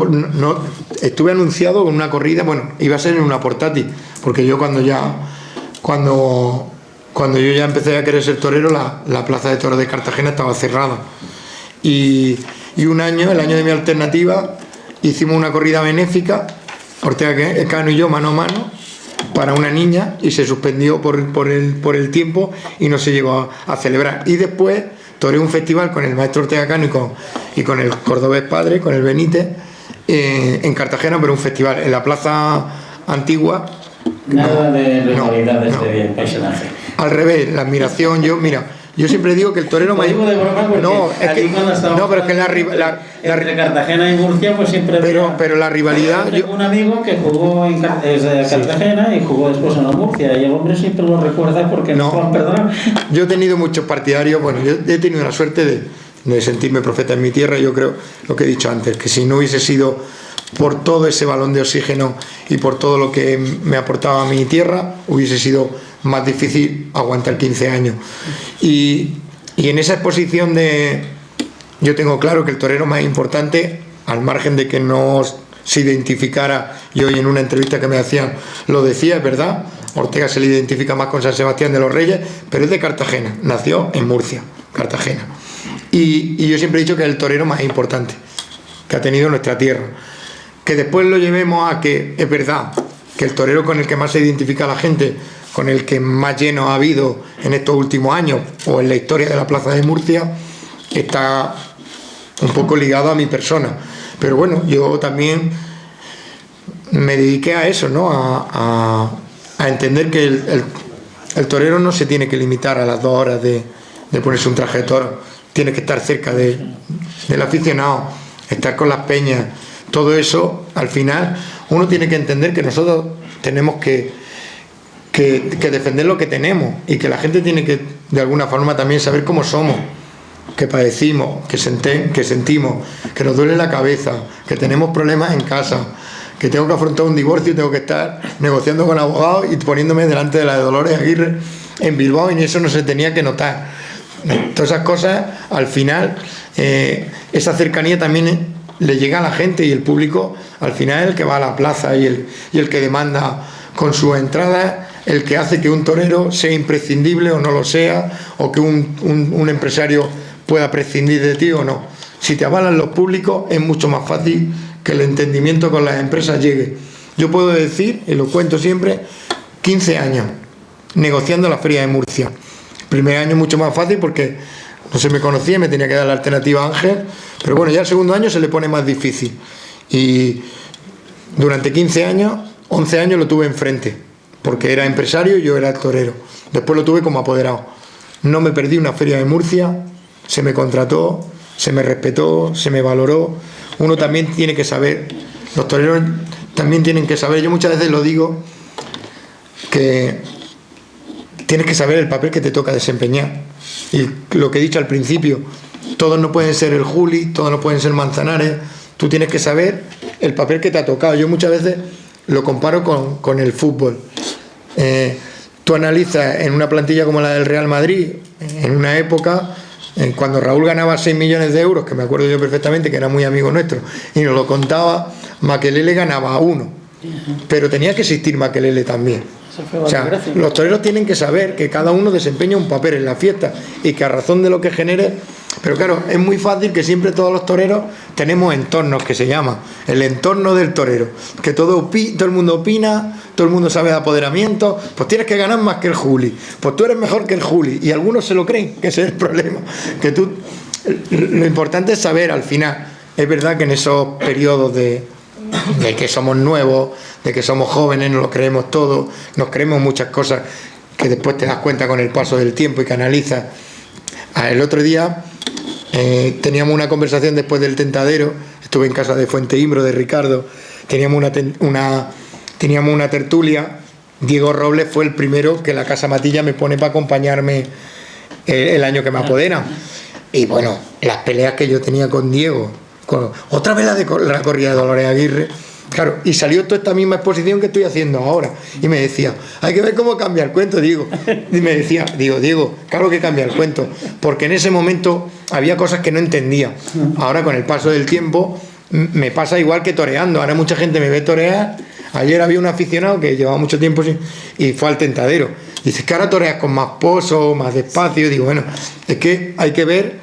estuve anunciado con una corrida, bueno, iba a ser en una portátil, porque yo cuando yo ya empecé a querer ser torero, la plaza de toros de Cartagena estaba cerrada. Y un año, el año de mi alternativa, hicimos una corrida benéfica, Ortega Cano y yo, mano a mano, para una niña, y se suspendió por el tiempo y no se llegó a celebrar. Y después toreé un festival con el maestro Ortega Cano y con el cordobés padre, con el Benítez, en Cartagena, pero un festival en la plaza antigua. Nada de rivalidad de este paisaje. Al revés, la admiración, yo siempre digo que el torero mayor. No, pero es que entre Cartagena y Murcia, pues siempre. Pero la rivalidad. Yo tengo un amigo que jugó en Cartagena y jugó después en Murcia, y el hombre siempre lo recuerda porque no lo han perdonado. Yo he tenido muchos partidarios, bueno, yo he tenido la suerte de sentirme profeta en mi tierra. Yo creo lo que he dicho antes, que si no hubiese sido por todo ese balón de oxígeno y por todo lo que me aportaba mi tierra, hubiese sido más difícil aguantar 15 años. Y en esa exposición yo tengo claro que el torero más importante, al margen de que no se identificara, y hoy en una entrevista que me hacían lo decía, es verdad, Ortega se le identifica más con San Sebastián de los Reyes, pero es de Cartagena, nació en Murcia, Cartagena. Y yo siempre he dicho que es el torero más importante que ha tenido nuestra tierra. Que después lo llevemos a que es verdad que el torero con el que más se identifica la gente, con el que más lleno ha habido en estos últimos años o en la historia de la plaza de Murcia, está un poco ligado a mi persona. Pero bueno, yo también me dediqué a eso, ¿no? A entender que el torero no se tiene que limitar a las 2 horas de ponerse un traje de toro, tiene que estar cerca del aficionado, estar con las peñas, todo eso. Al final uno tiene que entender que nosotros tenemos que defender lo que tenemos, y que la gente tiene que de alguna forma también saber cómo somos, que padecimos, que sentimos, que nos duele la cabeza, que tenemos problemas en casa, que tengo que afrontar un divorcio y tengo que estar negociando con abogados y poniéndome delante de la de Dolores Aguirre en Bilbao, y eso no se tenía que notar. Todas esas cosas, al final, esa cercanía también le llega a la gente, y el público al final es el que va a la plaza y el que demanda con sus entradas, el que hace que un torero sea imprescindible o no lo sea, o que un empresario pueda prescindir de ti o no. Si te avalan los públicos, es mucho más fácil que el entendimiento con las empresas llegue. Yo puedo decir, y lo cuento siempre, 15 años negociando la Feria de Murcia. Primer año mucho más fácil porque no se me conocía y me tenía que dar la alternativa a Ángel, pero bueno, ya el segundo año se le pone más difícil. Y durante 15 años, 11 años lo tuve enfrente, porque era empresario y yo era torero. Después lo tuve como apoderado. No me perdí una Feria de Murcia, se me contrató, se me respetó, se me valoró. Uno también tiene que saber, los toreros también tienen que saber, yo muchas veces lo digo, que tienes que saber el papel que te toca desempeñar. Y lo que he dicho al principio, todos no pueden ser el Juli, todos no pueden ser Manzanares, tú tienes que saber el papel que te ha tocado. Yo muchas veces lo comparo con el fútbol. Tú analizas en una plantilla como la del Real Madrid, en una época, cuando Raúl ganaba 6 millones de euros, que me acuerdo yo perfectamente, que era muy amigo nuestro, y nos lo contaba, Makelele ganaba 1, pero tenía que existir Makelele también. O sea, los toreros tienen que saber que cada uno desempeña un papel en la fiesta, y que a razón de lo que genere. Pero claro, es muy fácil que siempre todos los toreros tenemos entornos, que se llama el entorno del torero, que todo el mundo opina, todo el mundo sabe de apoderamiento. Pues tienes que ganar más que el Juli, pues tú eres mejor que el Juli, y algunos se lo creen, que ese es el problema, que lo importante es saber al final. Es verdad que en esos periodos de que somos nuevos, de que somos jóvenes, nos lo creemos todo, nos creemos muchas cosas que después te das cuenta con el paso del tiempo y que analizas. El otro día teníamos una conversación después del Tentadero, estuve en casa de Fuente Imbro, de Ricardo, teníamos una tertulia. Diego Robles fue el primero que la Casa Matilla me pone para acompañarme el año que me apodera. Y bueno, las peleas que yo tenía con Diego, otra vez la corrida de Dolores Aguirre, claro, y salió toda esta misma exposición que estoy haciendo ahora, y me decía, hay que ver cómo cambia el cuento, Diego. Y me decía, Diego, claro que cambia el cuento, porque en ese momento había cosas que no entendía. Ahora, con el paso del tiempo, me pasa igual que toreando. Ahora mucha gente me ve torear. Ayer había un aficionado que llevaba mucho tiempo y fue al Tentadero. Dice que ahora toreas con más pozo, más despacio. Digo, bueno, es que hay que ver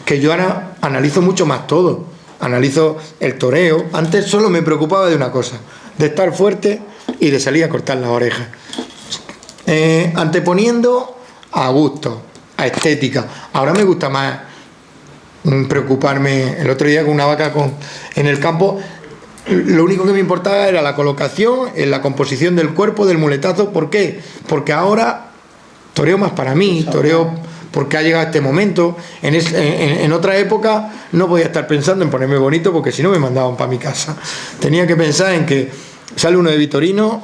que yo ahora analizo mucho más todo. Analizo el toreo. Antes solo me preocupaba de una cosa, de estar fuerte y de salir a cortar las orejas, anteponiendo a gusto, a estética. Ahora me gusta más preocuparme. El otro día con una vaca en el campo, lo único que me importaba era la colocación, la composición del cuerpo, del muletazo. ¿Por qué? Porque ahora toreo más para mí, toreo porque ha llegado este momento. En otra época no podía estar pensando en ponerme bonito, porque si no me mandaban para mi casa. Tenía que pensar en que sale uno de Vitorino,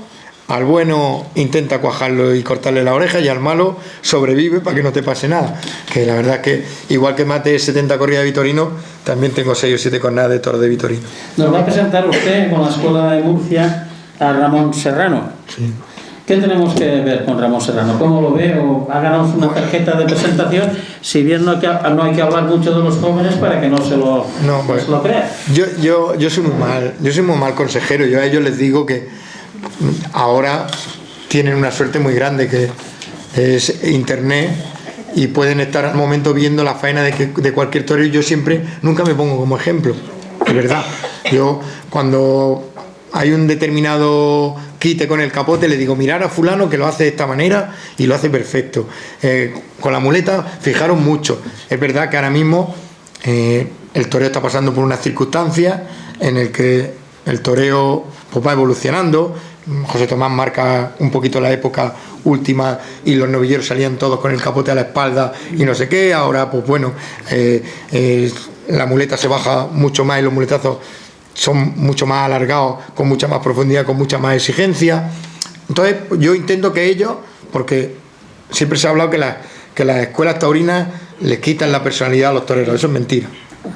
al bueno intenta cuajarlo y cortarle la oreja, y al malo sobrevive para que no te pase nada. Que la verdad es que igual que mate 70 corridas de Vitorino, también tengo 6 o 7 cornadas de toro de Vitorino. Nos va a presentar usted con la Escuela de Murcia a Ramón Serrano. Sí. ¿Qué tenemos que ver con Ramón Serrano? ¿Cómo lo ve? ¿O háganos una tarjeta de presentación? Si bien no hay que hablar mucho de los jóvenes para que no se lo crean. Yo soy muy mal consejero. Yo a ellos les digo que ahora tienen una suerte muy grande, que es internet, y pueden estar al momento viendo la faena de cualquier torero. Yo nunca me pongo como ejemplo, de verdad. Yo cuando hay un determinado quite con el capote le digo, mirar a fulano que lo hace de esta manera y lo hace perfecto. Con la muleta, fijaros mucho. Es verdad que ahora mismo el toreo está pasando por unas circunstancias en el que el toreo pues va evolucionando. José Tomás marca un poquito la época última y los novilleros salían todos con el capote a la espalda y no sé qué. Ahora pues bueno, la muleta se baja mucho más y los muletazos son mucho más alargados, con mucha más profundidad, con mucha más exigencia. Entonces yo intento que ellos, porque siempre se ha hablado que las escuelas taurinas les quitan la personalidad a los toreros. Eso es mentira.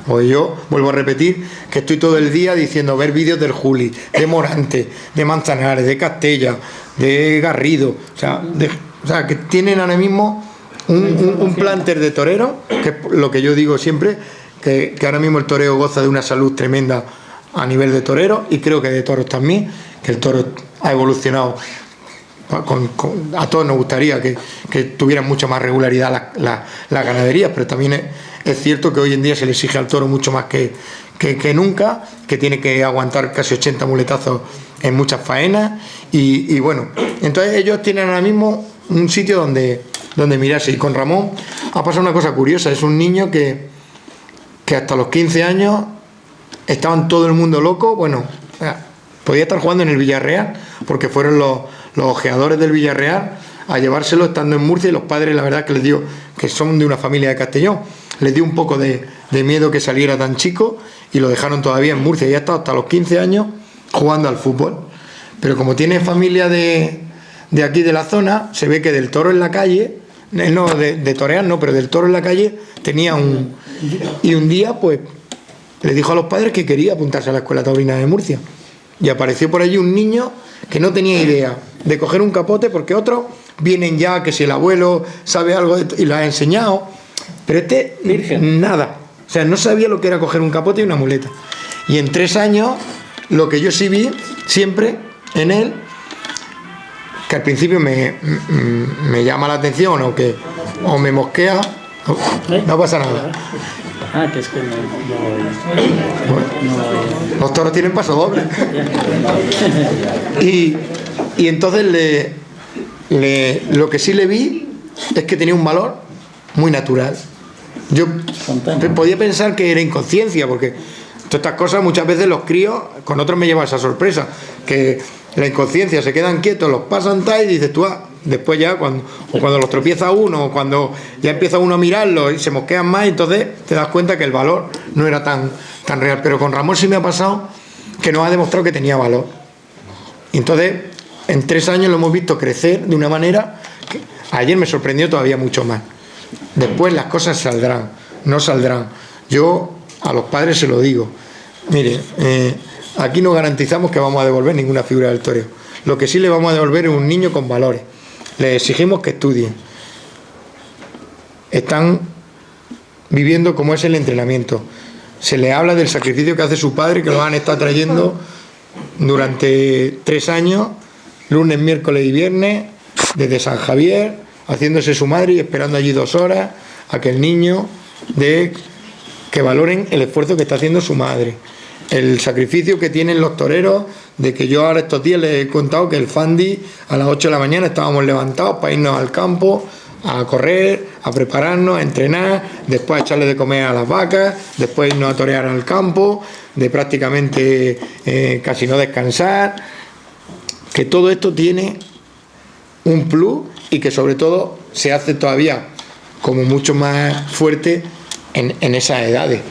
Pues yo vuelvo a repetir que estoy todo el día diciendo, ver vídeos del Juli, de Morante, de Manzanares, de Castella, de Garrido, o sea que tienen ahora mismo un planter de toreros, que es lo que yo digo siempre, que ahora mismo el toreo goza de una salud tremenda a nivel de torero, y creo que de toros también, que el toro ha evolucionado. A todos nos gustaría que tuvieran mucha más regularidad las ganaderías, pero también es cierto que hoy en día se le exige al toro mucho más que nunca, que tiene que aguantar casi 80 muletazos en muchas faenas, y bueno, entonces ellos tienen ahora mismo un sitio donde mirarse. Y con Ramón ha pasado una cosa curiosa. Es un niño que hasta los 15 años estaban todo el mundo loco. Bueno, podía estar jugando en el Villarreal, porque fueron los ojeadores del Villarreal a llevárselo estando en Murcia, y los padres, la verdad que les dio, que son de una familia de Castellón, les dio un poco de miedo que saliera tan chico, y lo dejaron todavía en Murcia, y ha estado hasta los 15 años jugando al fútbol. Pero como tiene familia de aquí de la zona, se ve que del toro en la calle, no de torear no, pero del toro en la calle tenía y un día pues le dijo a los padres que quería apuntarse a la escuela taurina de Murcia, y apareció por allí un niño que no tenía idea de coger un capote, porque otros vienen ya que si el abuelo sabe algo y lo ha enseñado, pero nada, o sea, no sabía lo que era coger un capote y una muleta. Y en 3 años lo que yo sí vi siempre en él, que al principio me llama la atención o me mosquea, no pasa nada. Que es que no los toros tienen paso doble. Y entonces lo que sí le vi es que tenía un valor muy natural. Yo podía pensar que era inconsciencia, porque todas estas cosas muchas veces los críos, con otros me lleva esa sorpresa, que la inconsciencia, se quedan quietos, los pasan tal, y dices tú, después ya cuando los tropieza uno, o cuando ya empieza uno a mirarlos y se mosquean más, entonces te das cuenta que el valor no era tan real. Pero con Ramón sí me ha pasado que nos ha demostrado que tenía valor. Y entonces en 3 años lo hemos visto crecer de una manera que ayer me sorprendió todavía mucho más. Después las cosas saldrán, no saldrán. Yo a los padres se lo digo, mire, aquí no garantizamos que vamos a devolver ninguna figura del toreo. Lo que sí le vamos a devolver es un niño con valores. Le exigimos que estudien. Están viviendo como es el entrenamiento. Se le habla del sacrificio que hace su padre, que lo han estado trayendo durante 3 años, lunes, miércoles y viernes, desde San Javier, haciéndose su madre y esperando allí 2 horas a que el niño que valoren el esfuerzo que está haciendo su madre. El sacrificio que tienen los toreros, de que yo ahora estos días les he contado que el Fandi a las 8 de la mañana estábamos levantados para irnos al campo a correr, a prepararnos, a entrenar, después a echarle de comer a las vacas, después irnos a torear al campo, de prácticamente casi no descansar, que todo esto tiene un plus, y que sobre todo se hace todavía como mucho más fuerte en esas edades,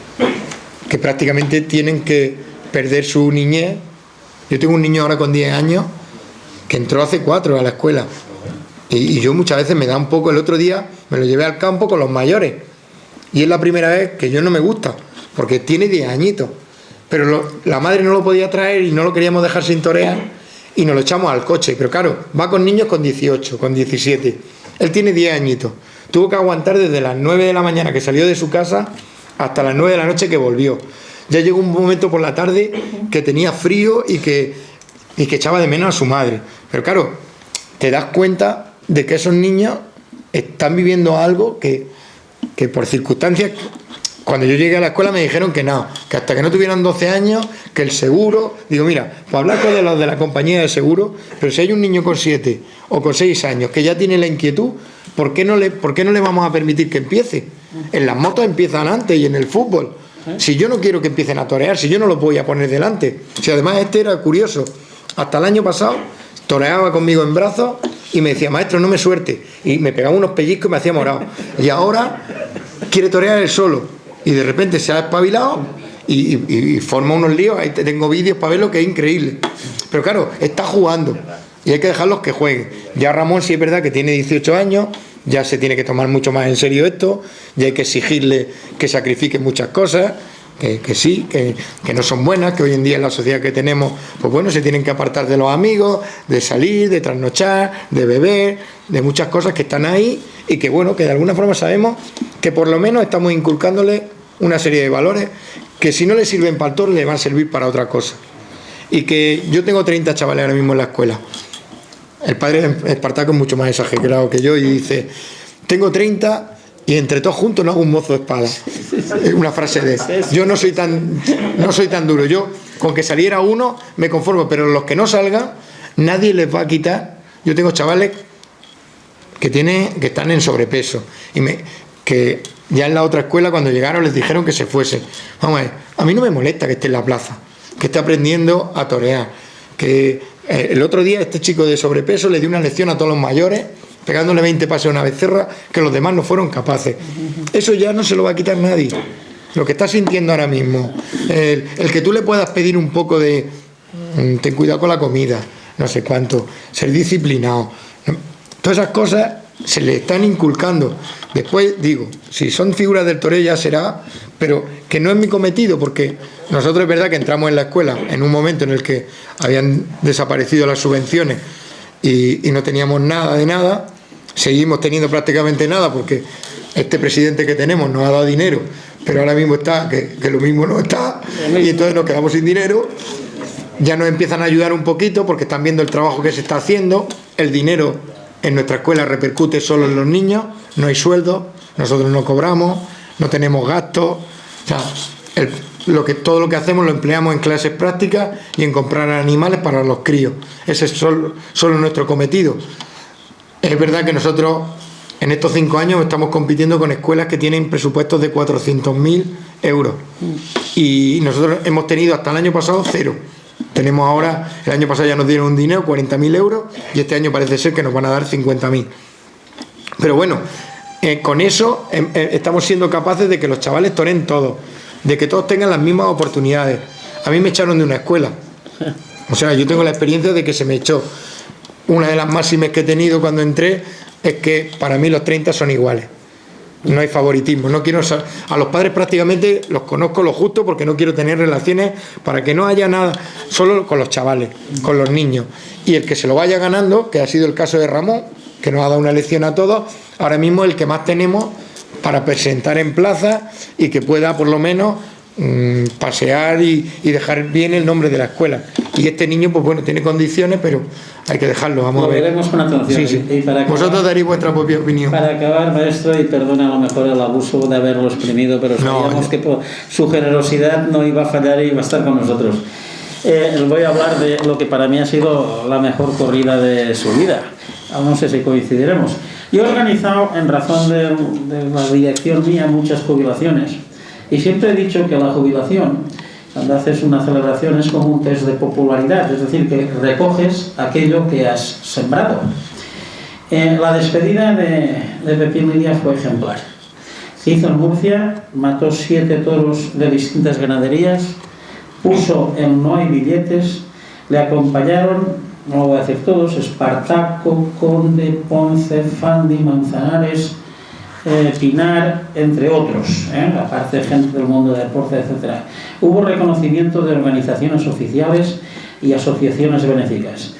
que prácticamente tienen que perder su niñez. Yo tengo un niño ahora con 10 años que entró hace 4 a la escuela, y yo muchas veces me da un poco. El otro día me lo llevé al campo con los mayores, y es la primera vez que yo no me gusta, porque tiene 10 añitos, pero la madre no lo podía traer y no lo queríamos dejar sin torear, y nos lo echamos al coche. Pero claro, va con niños con 18, con 17. Él tiene 10 añitos. Tuvo que aguantar desde las 9 de la mañana que salió de su casa hasta las 9 de la noche que volvió. Ya llegó un momento por la tarde que tenía frío y que echaba de menos a su madre. Pero claro, te das cuenta de que esos niños están viviendo algo que por circunstancias, cuando yo llegué a la escuela me dijeron que no, que hasta que no tuvieran 12 años, que el seguro, digo, mira, pues hablar con los de la compañía de seguro, pero si hay un niño con 7 o con 6 años que ya tiene la inquietud, ¿por qué no le vamos a permitir que empiece? En las motos empiezan antes y en el fútbol. Si yo no quiero que empiecen a torear, si yo no los voy a poner delante. Si además este era curioso, hasta el año pasado toreaba conmigo en brazos y me decía, maestro, no me suelte, y me pegaba unos pellizcos y me hacía morado. Y ahora quiere torear él solo y de repente se ha espabilado y forma unos líos. Ahí tengo vídeos para verlo, que es increíble. Pero claro, está jugando y hay que dejarlos que jueguen. Ya Ramón sí es verdad que tiene 18 años, ya se tiene que tomar mucho más en serio esto, ya hay que exigirle que sacrifique muchas cosas, que sí, que no son buenas, que hoy en día en la sociedad que tenemos, pues bueno, se tienen que apartar de los amigos, de salir, de trasnochar, de beber, de muchas cosas que están ahí y que bueno, que de alguna forma sabemos que por lo menos estamos inculcándole una serie de valores que si no le sirven para el toro le van a servir para otra cosa. Y que yo tengo 30 chavales ahora mismo en la escuela. El padre Espartaco es mucho más exagerado que yo y dice, tengo 30 y entre todos juntos no hago un mozo de espada. Es una frase de, yo no soy tan duro, yo con que saliera uno me conformo, pero los que no salgan nadie les va a quitar. Yo tengo chavales que están en sobrepeso y que ya en la otra escuela cuando llegaron les dijeron que se fuesen. Vamos a ver, a mí no me molesta que esté en la plaza, que esté aprendiendo a torear, que el otro día este chico de sobrepeso le dio una lección a todos los mayores pegándole 20 pases a una becerra que los demás no fueron capaces. Eso ya no se lo va a quitar nadie. Lo que está sintiendo ahora mismo, el que tú le puedas pedir un poco de ten cuidado con la comida, no sé cuánto, ser disciplinado, todas esas cosas se le están inculcando. Después digo, si son figuras del toreo ya será, pero que no es mi cometido, porque nosotros es verdad que entramos en la escuela en un momento en el que habían desaparecido las subvenciones y no teníamos nada de nada. Seguimos teniendo prácticamente nada porque este presidente que tenemos nos ha dado dinero, pero ahora mismo está que lo mismo no está y entonces nos quedamos sin dinero. Ya nos empiezan a ayudar un poquito porque están viendo el trabajo que se está haciendo. El dinero en nuestra escuela repercute solo en los niños, no hay sueldo, nosotros no cobramos, no tenemos gastos. O sea, todo lo que hacemos lo empleamos en clases prácticas y en comprar animales para los críos. Ese es solo nuestro cometido. Es verdad que nosotros en estos 5 años estamos compitiendo con escuelas que tienen presupuestos de 400.000 euros y nosotros hemos tenido hasta el año pasado 0. Tenemos ahora, el año pasado ya nos dieron un dinero, 40.000 euros, y este año parece ser que nos van a dar 50.000. Pero bueno, con eso estamos siendo capaces de que los chavales toreen todos, de que todos tengan las mismas oportunidades. A mí me echaron de una escuela, o sea, yo tengo la experiencia de que se me echó. Una de las máximas que he tenido cuando entré es que para mí los 30 son iguales. No hay favoritismo. No quiero a los padres prácticamente los conozco lo justo porque no quiero tener relaciones para que no haya nada, solo con los chavales, con los niños. Y el que se lo vaya ganando, que ha sido el caso de Ramón, que nos ha dado una lección a todos, ahora mismo es el que más tenemos para presentar en plaza y que pueda por lo menos pasear y dejar bien el nombre de la escuela. Y este niño, pues bueno, tiene condiciones, pero hay que dejarlo. Vamos a ver. Lo veremos con atención. Sí, sí. Y para acabar, vosotros daréis vuestra propia opinión. Para acabar, maestro, y perdona a lo mejor el abuso de haberlo exprimido, pero sabíamos que por su generosidad no iba a fallar y iba a estar con nosotros. Les voy a hablar de lo que para mí ha sido la mejor corrida de su vida. No sé si coincidiremos. Yo he organizado, en razón de la dirección mía, muchas jubilaciones. Y siempre he dicho que la jubilación, cuando haces una celebración, es como un test de popularidad, es decir, que recoges aquello que has sembrado. La despedida de Pepín Lidia fue ejemplar. Se hizo en Murcia, mató 7 toros de distintas ganaderías, puso en No hay billetes, le acompañaron, no lo voy a decir todos, Espartaco, Conde, Ponce, Fandi, Manzanares, Pinar, entre otros, aparte de gente del mundo del deporte, etc. Hubo reconocimiento de organizaciones oficiales y asociaciones benéficas.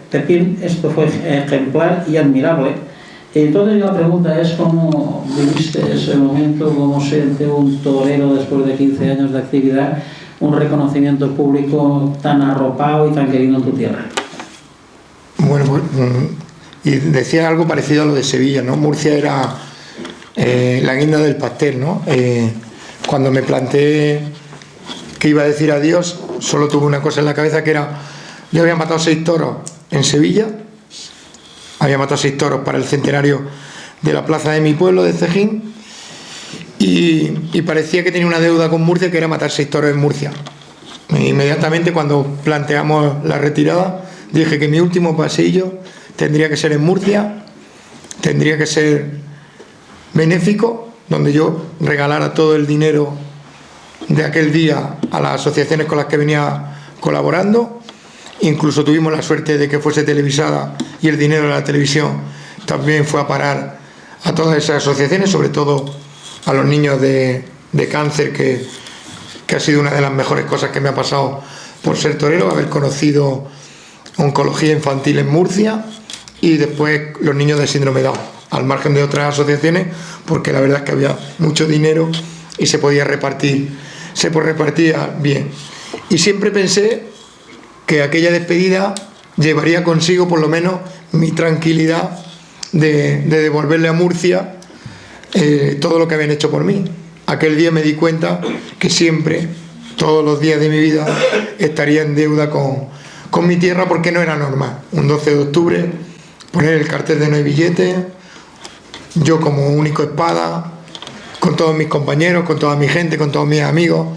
Pepín, esto fue ejemplar y admirable. Entonces la pregunta es cómo viviste ese momento, cómo siente un torero después de 15 años de actividad un reconocimiento público tan arropado y tan querido en tu tierra. Bueno, pues, y decía algo parecido a lo de Sevilla, ¿no? Murcia era la guinda del pastel, ¿no? Cuando me planteé que iba a decir adiós, solo tuve una cosa en la cabeza, que era: yo había matado 6 toros en Sevilla, había matado 6 toros para el centenario de la plaza de mi pueblo, de Cejín, y parecía que tenía una deuda con Murcia, que era matar 6 toros en Murcia. Inmediatamente, cuando planteamos la retirada, dije que mi último paseillo tendría que ser en Murcia, tendría que ser benéfico, donde yo regalara todo el dinero de aquel día a las asociaciones con las que venía colaborando. Incluso tuvimos la suerte de que fuese televisada, y el dinero de la televisión también fue a parar a todas esas asociaciones, sobre todo a los niños de cáncer, que ha sido una de las mejores cosas que me ha pasado por ser torero, haber conocido oncología infantil en Murcia, y después los niños de síndrome de Down, al margen de otras asociaciones, porque la verdad es que había mucho dinero y se repartía bien. Y siempre pensé que aquella despedida llevaría consigo por lo menos mi tranquilidad de devolverle a Murcia todo lo que habían hecho por mí. Aquel día me di cuenta que siempre, todos los días de mi vida, estaría en deuda con mi tierra, porque no era normal un 12 de octubre poner el cartel de no hay billete, yo como único espada, con todos mis compañeros, con toda mi gente, con todos mis amigos.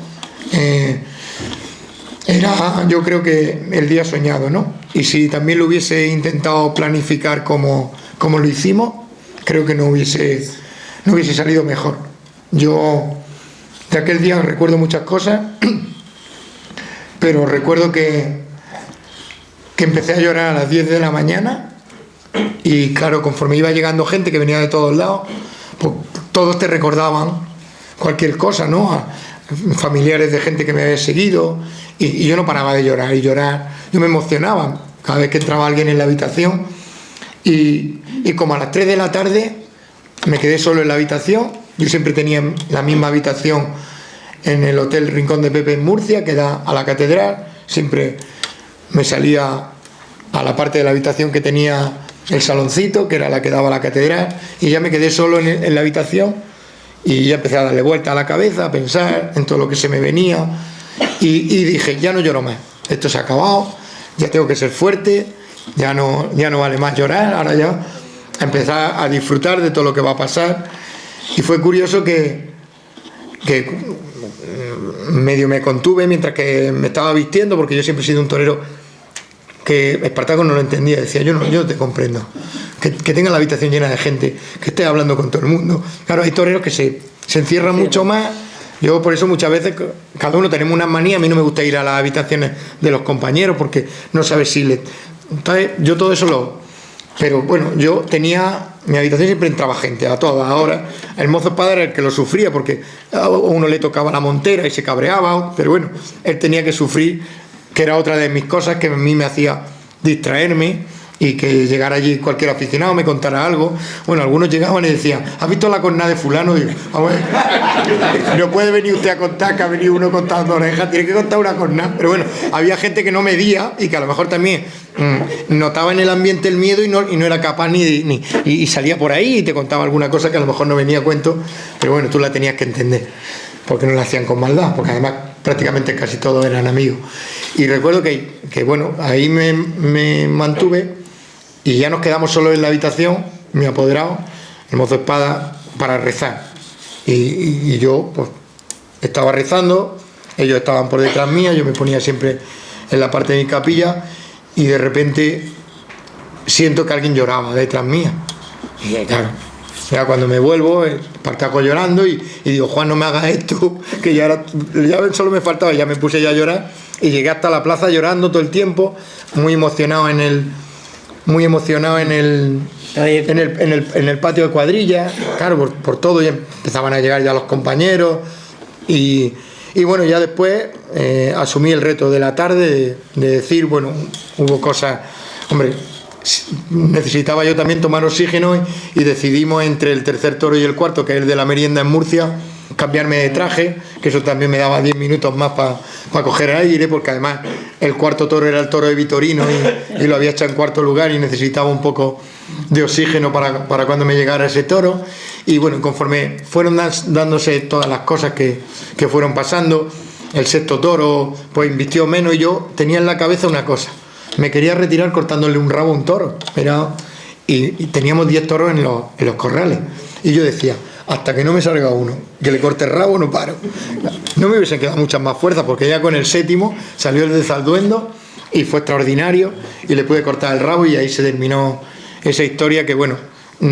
Era, yo creo que el día soñado, ¿no? Y si también lo hubiese intentado planificar como lo hicimos, creo que no hubiese salido mejor. Yo de aquel día recuerdo muchas cosas, pero recuerdo que empecé a llorar a las 10 de la mañana, y claro, conforme iba llegando gente que venía de todos lados, pues todos te recordaban cualquier cosa, ¿no? Familiares de gente que me había seguido, y yo no paraba de llorar y llorar. Yo me emocionaba cada vez que entraba alguien en la habitación, y como a las 3 de la tarde me quedé solo en la habitación. Yo siempre tenía la misma habitación en el Hotel Rincón de Pepe en Murcia, que da a la catedral. Siempre me salía a la parte de la habitación que tenía el saloncito, que era la que daba a la catedral, y ya me quedé solo en la habitación, y ya empecé a darle vuelta a la cabeza, a pensar en todo lo que se me venía, y dije: ya no lloro más, esto se ha acabado, ya tengo que ser fuerte, ya no vale más llorar, ahora ya a empezar a disfrutar de todo lo que va a pasar. Y fue curioso que medio me contuve mientras que me estaba vistiendo, porque yo siempre he sido un torero que Espartaco no lo entendía. Decía: yo no te comprendo, que tenga la habitación llena de gente, que esté hablando con todo el mundo. Claro, hay toreros que se encierran mucho más. Yo por eso muchas veces, cada uno tenemos una manía. A mí no me gusta ir a las habitaciones de los compañeros, porque no sabes si entonces yo todo eso pero bueno, yo tenía mi habitación, siempre entraba gente, a todas horas. El mozo espada era el que lo sufría, porque a uno le tocaba la montera y se cabreaba, pero bueno, él tenía que sufrir, que era otra de mis cosas que a mí me hacía distraerme, y que llegara allí cualquier aficionado, me contara algo. Bueno, algunos llegaban y decían: ¿has visto la cornada de fulano? Y digo: no puede venir usted a contar, que ha venido uno contando orejas, tiene que contar una cornada. Pero bueno, había gente que no medía, y que a lo mejor también notaba en el ambiente el miedo, y no era capaz y salía por ahí y te contaba alguna cosa que a lo mejor no venía a cuento, pero bueno, tú la tenías que entender, porque no la hacían con maldad, porque además prácticamente casi todos eran amigos. Y recuerdo que bueno, ahí me mantuve, y ya nos quedamos solos en la habitación, mi apoderado, el mozo espada, para rezar. Y yo pues estaba rezando, ellos estaban por detrás mía, yo me ponía siempre en la parte de mi capilla, y de repente siento que alguien lloraba detrás mía. Y claro, ya cuando me vuelvo, Espartaco llorando, y digo: Juan, no me hagas esto, que ya solo me faltaba. Ya me puse ya a llorar, y llegué hasta la plaza llorando todo el tiempo, muy emocionado en el patio de cuadrilla, claro, por todo. Y empezaban a llegar ya los compañeros, y Y bueno, ya después asumí el reto de la tarde de decir, bueno, hubo cosas, hombre, necesitaba yo también tomar oxígeno y decidimos entre el tercer toro y el cuarto, que es el de la merienda en Murcia, cambiarme de traje, que eso también me daba 10 minutos más para coger aire, porque además el cuarto toro era el toro de Vitorino y lo había hecho en cuarto lugar y necesitaba un poco de oxígeno para cuando me llegara ese toro. Y bueno, conforme fueron dándose todas las cosas que fueron pasando, el sexto toro pues invirtió menos y yo tenía en la cabeza una cosa: me quería retirar cortándole un rabo a un toro, y teníamos 10 toros en los corrales, y yo decía, hasta que no me salga uno que le corte el rabo no paro. No me hubiesen quedado muchas más fuerzas, porque ya con el séptimo salió el de Zalduendo y fue extraordinario y le pude cortar el rabo, y ahí se terminó esa historia que bueno,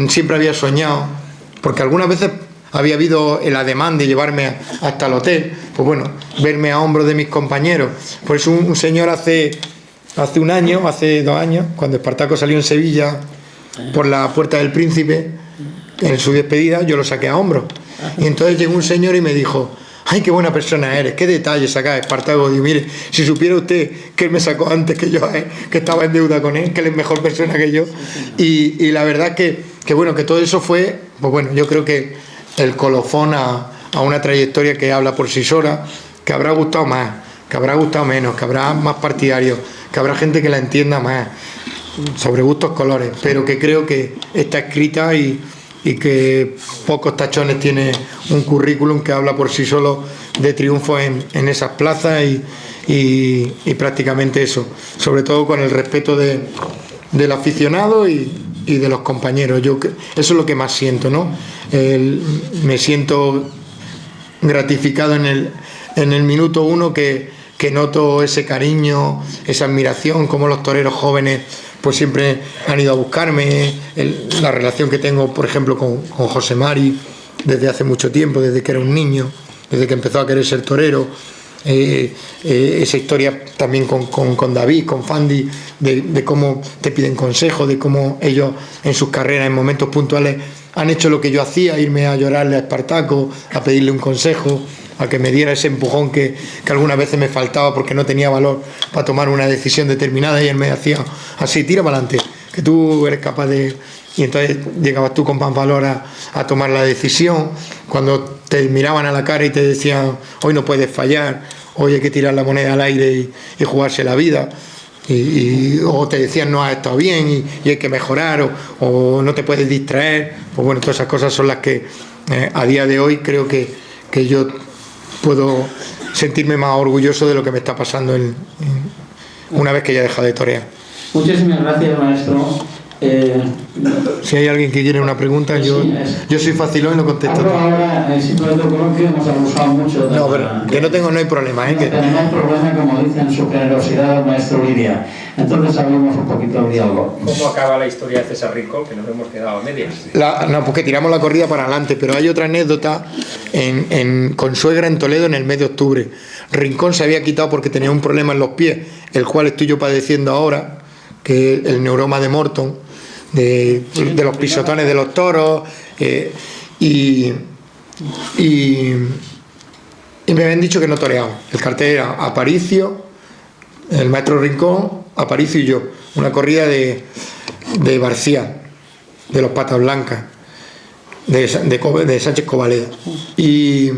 siempre había soñado, porque algunas veces había habido el ademán de llevarme hasta el hotel, pues bueno, verme a hombros de mis compañeros. Por eso un señor hace 2 años, cuando Espartaco salió en Sevilla por la Puerta del Príncipe, en su despedida, yo lo saqué a hombros. Y entonces llegó un señor y me dijo, ay, qué buena persona eres, qué detalle sacas, Espartaco. Digo, mire, si supiera usted que él me sacó antes que yo, que estaba en deuda con él, que él es mejor persona que yo. Y la verdad que bueno, que todo eso fue, pues bueno, yo creo que el colofón a una trayectoria que habla por sí sola, que habrá gustado más, que habrá gustado menos, que habrá más partidarios, que habrá gente que la entienda más, sobre gustos colores, pero que creo que está escrita y que pocos tachones tiene un currículum que habla por sí solo de triunfos en esas plazas y prácticamente eso, sobre todo con el respeto del aficionado y de los compañeros. Eso es lo que más siento, ¿no? Me siento gratificado en el minuto 1 que noto ese cariño, esa admiración, como los toreros jóvenes pues siempre han ido a buscarme, la relación que tengo, por ejemplo, con José Mari desde hace mucho tiempo, desde que era un niño, desde que empezó a querer ser torero, esa historia también con David, con Fandi, de cómo te piden consejo, de cómo ellos en sus carreras, en momentos puntuales, han hecho lo que yo hacía, irme a llorarle a Espartaco, a pedirle un consejo, a que me diera ese empujón que algunas veces me faltaba porque no tenía valor para tomar una decisión determinada, y él me decía así, tira para adelante, que tú eres capaz de... Y entonces llegabas tú con más valor a tomar la decisión, cuando te miraban a la cara y te decían, hoy no puedes fallar, hoy hay que tirar la moneda al aire y jugarse la vida, o te decían no has estado bien y hay que mejorar, o no te puedes distraer. Pues bueno, todas esas cosas son las que a día de hoy creo que yo puedo sentirme más orgulloso de lo que me está pasando una vez que ya he dejado de torear. Muchísimas gracias, maestro. Si hay alguien que quiere una pregunta, yo soy facilón y lo contesto. Ahora, simplemente coloquio, hemos abusado mucho de... No, pero que no hay problema, ¿eh? Pero no hay problema, como dicen, su generosidad, maestro Lidia. Entonces hablemos un poquito del diálogo. ¿Cómo acaba la historia de César Rincón, que nos hemos quedado a medias? No, porque tiramos la corrida para adelante, pero hay otra anécdota con suegra en Toledo en el mes de octubre. Rincón se había quitado porque tenía un problema en los pies, el cual estoy yo padeciendo ahora, que es el neuroma de Morton, de los pisotones de los toros, y me habían dicho que no toreaba. El cartel era Aparicio, el maestro Rincón, Aparicio y yo, una corrida de Barcía, de los Patas Blancas, de Sánchez Covaleda, y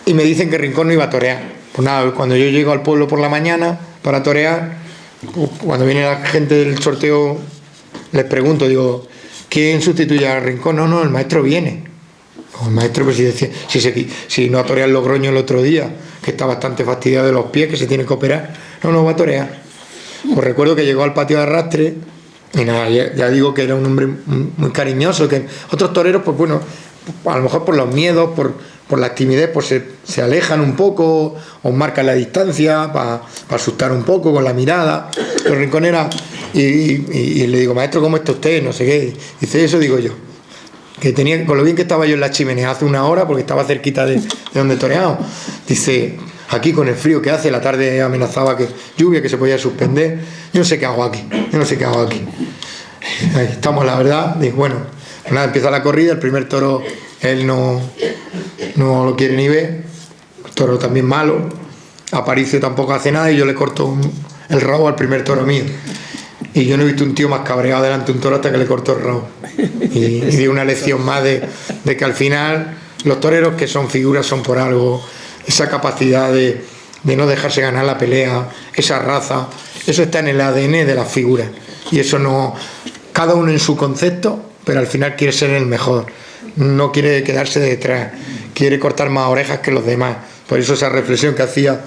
me dicen que Rincón no iba a torear. Pues nada, cuando yo llego al pueblo por la mañana para torear, cuando viene la gente del sorteo, les pregunto, digo, ¿quién sustituye a Rincón? No, el maestro viene. El maestro, pues si decía, si no ha toreado el Logroño el otro día, que está bastante fastidiado de los pies, que se tiene que operar, no va a torear. Pues recuerdo que llegó al patio de arrastre y nada, ya digo que era un hombre muy cariñoso, que otros toreros, pues bueno, a lo mejor por los miedos, por la timidez, pues se alejan un poco o marcan la distancia para asustar un poco con la mirada. Pero Rincón era, y le digo, maestro, ¿cómo está usted? No sé qué. Dice, eso digo yo, que tenía, con lo bien que estaba yo en la chimenea hace una hora, porque estaba cerquita de donde toreamos. Dice, aquí con el frío que hace, la tarde amenazaba que lluvia, que se podía suspender, yo no sé qué hago aquí. Ahí estamos, la verdad. Digo, bueno, nada, empieza la corrida, el primer toro él no lo quiere ni ver, toro también malo. Aparicio tampoco hace nada y yo le corto el rabo al primer toro mío. Y yo no he visto un tío más cabreado delante de un toro hasta que le cortó el rabo. Y di una lección más de que al final los toreros que son figuras son por algo. Esa capacidad de no dejarse ganar la pelea, esa raza, eso está en el ADN de las figuras. Y eso no... Cada uno en su concepto, pero al final quiere ser el mejor. No quiere quedarse detrás, quiere cortar más orejas que los demás. Por eso esa reflexión que hacía,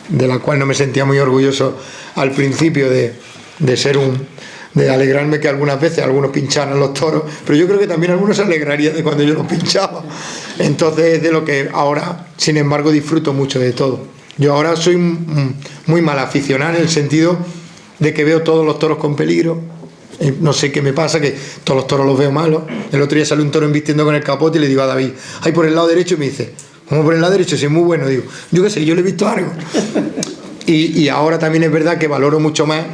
de la cual no me sentía muy orgulloso al principio de alegrarme que algunas veces algunos pincharan los toros, pero yo creo que también algunos se alegrarían de cuando yo los pinchaba. Entonces es de lo que ahora, sin embargo, disfruto mucho de todo. Yo ahora soy muy mal aficionado en el sentido de que veo todos los toros con peligro. No sé qué me pasa, que todos los toros los veo malos. El otro día salió un toro embistiendo con el capote y le digo a David, ahí por el lado derecho, y me dice, ¿cómo por el lado derecho? Si es muy bueno. Digo, yo qué sé, yo le he visto algo. Y ahora también es verdad que valoro mucho más.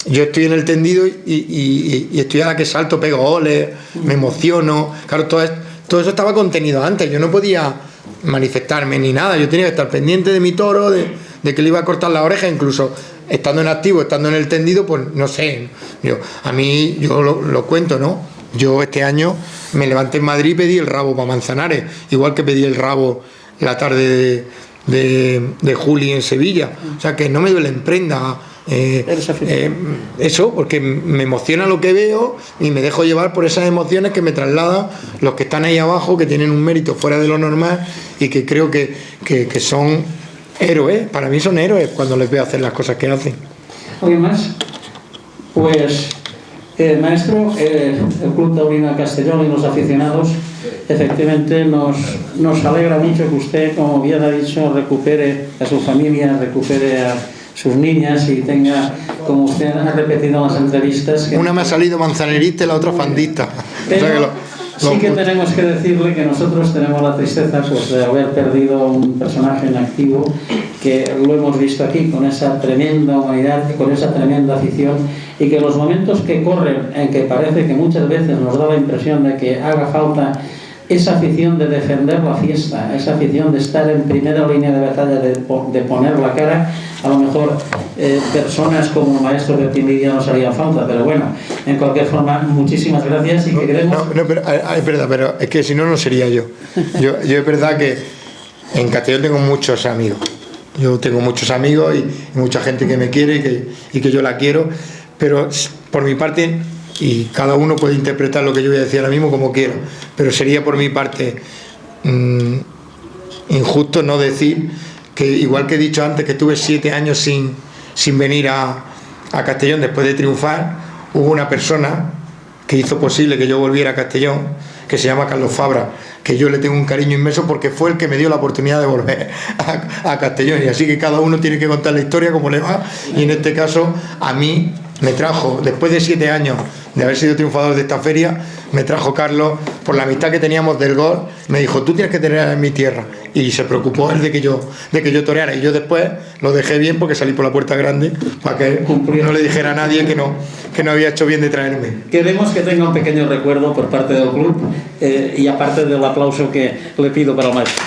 Yo estoy en el tendido y estoy a la que salto, pego goles, me emociono. Claro, todo eso estaba contenido antes. Yo no podía manifestarme ni nada. Yo tenía que estar pendiente de mi toro, de que le iba a cortar la oreja, incluso estando en activo, estando en el tendido, pues no sé. Yo lo cuento, ¿no? Yo este año me levanté en Madrid y pedí el rabo para Manzanares, igual que pedí el rabo la tarde de Juli en Sevilla. O sea, que no me duelen prenda. Eso, porque me emociona lo que veo y me dejo llevar por esas emociones que me trasladan los que están ahí abajo, que tienen un mérito fuera de lo normal y que creo que son héroes. Para mí son héroes cuando les veo hacer las cosas que hacen. ¿Alguien más? Pues, maestro, el Club Taurino de Castellón y los aficionados, efectivamente nos alegra mucho que usted, como bien ha dicho, recupere a su familia, recupere a sus niñas y tenga, como usted ha repetido en las entrevistas... Una me ha salido manzanerista y la otra fandista. Pero o sea sí que tenemos que decirle que nosotros tenemos la tristeza pues, de haber perdido un personaje en activo, que lo hemos visto aquí, con esa tremenda humanidad, con esa tremenda afición, y que los momentos que corren, en que parece que muchas veces nos da la impresión de que haga falta esa afición de defender la fiesta, esa afición de estar en primera línea de batalla, de poner la cara, a lo mejor personas como el maestro de Timidía nos harían falta, pero bueno, en cualquier forma, muchísimas gracias y que queremos... No, pero es verdad, pero es que si no, no sería yo. Yo es verdad que en Castellón tengo muchos amigos. Yo tengo muchos amigos y mucha gente que me quiere y que yo la quiero, pero por mi parte... Y cada uno puede interpretar lo que yo voy a decir ahora mismo como quiera, pero sería por mi parte injusto no decir que, igual que he dicho antes, que estuve 7 años sin venir a Castellón después de triunfar, hubo una persona que hizo posible que yo volviera a Castellón, que se llama Carlos Fabra, que yo le tengo un cariño inmenso porque fue el que me dio la oportunidad de volver a Castellón, y así que cada uno tiene que contar la historia como le va, y en este caso a mí me trajo, después de 7 años de haber sido triunfador de esta feria, me trajo Carlos, por la amistad que teníamos del gol, me dijo, tú tienes que tener en mi tierra, y se preocupó él de que yo toreara, y yo después lo dejé bien porque salí por la puerta grande para que no le dijera a nadie que no había hecho bien de traerme. Queremos que tenga un pequeño recuerdo por parte del club y aparte del aplauso que le pido para el maestro.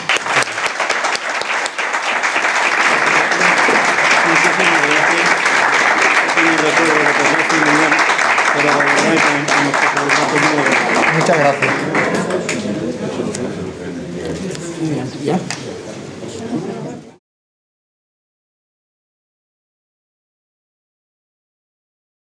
Muchas gracias. ¿Ya?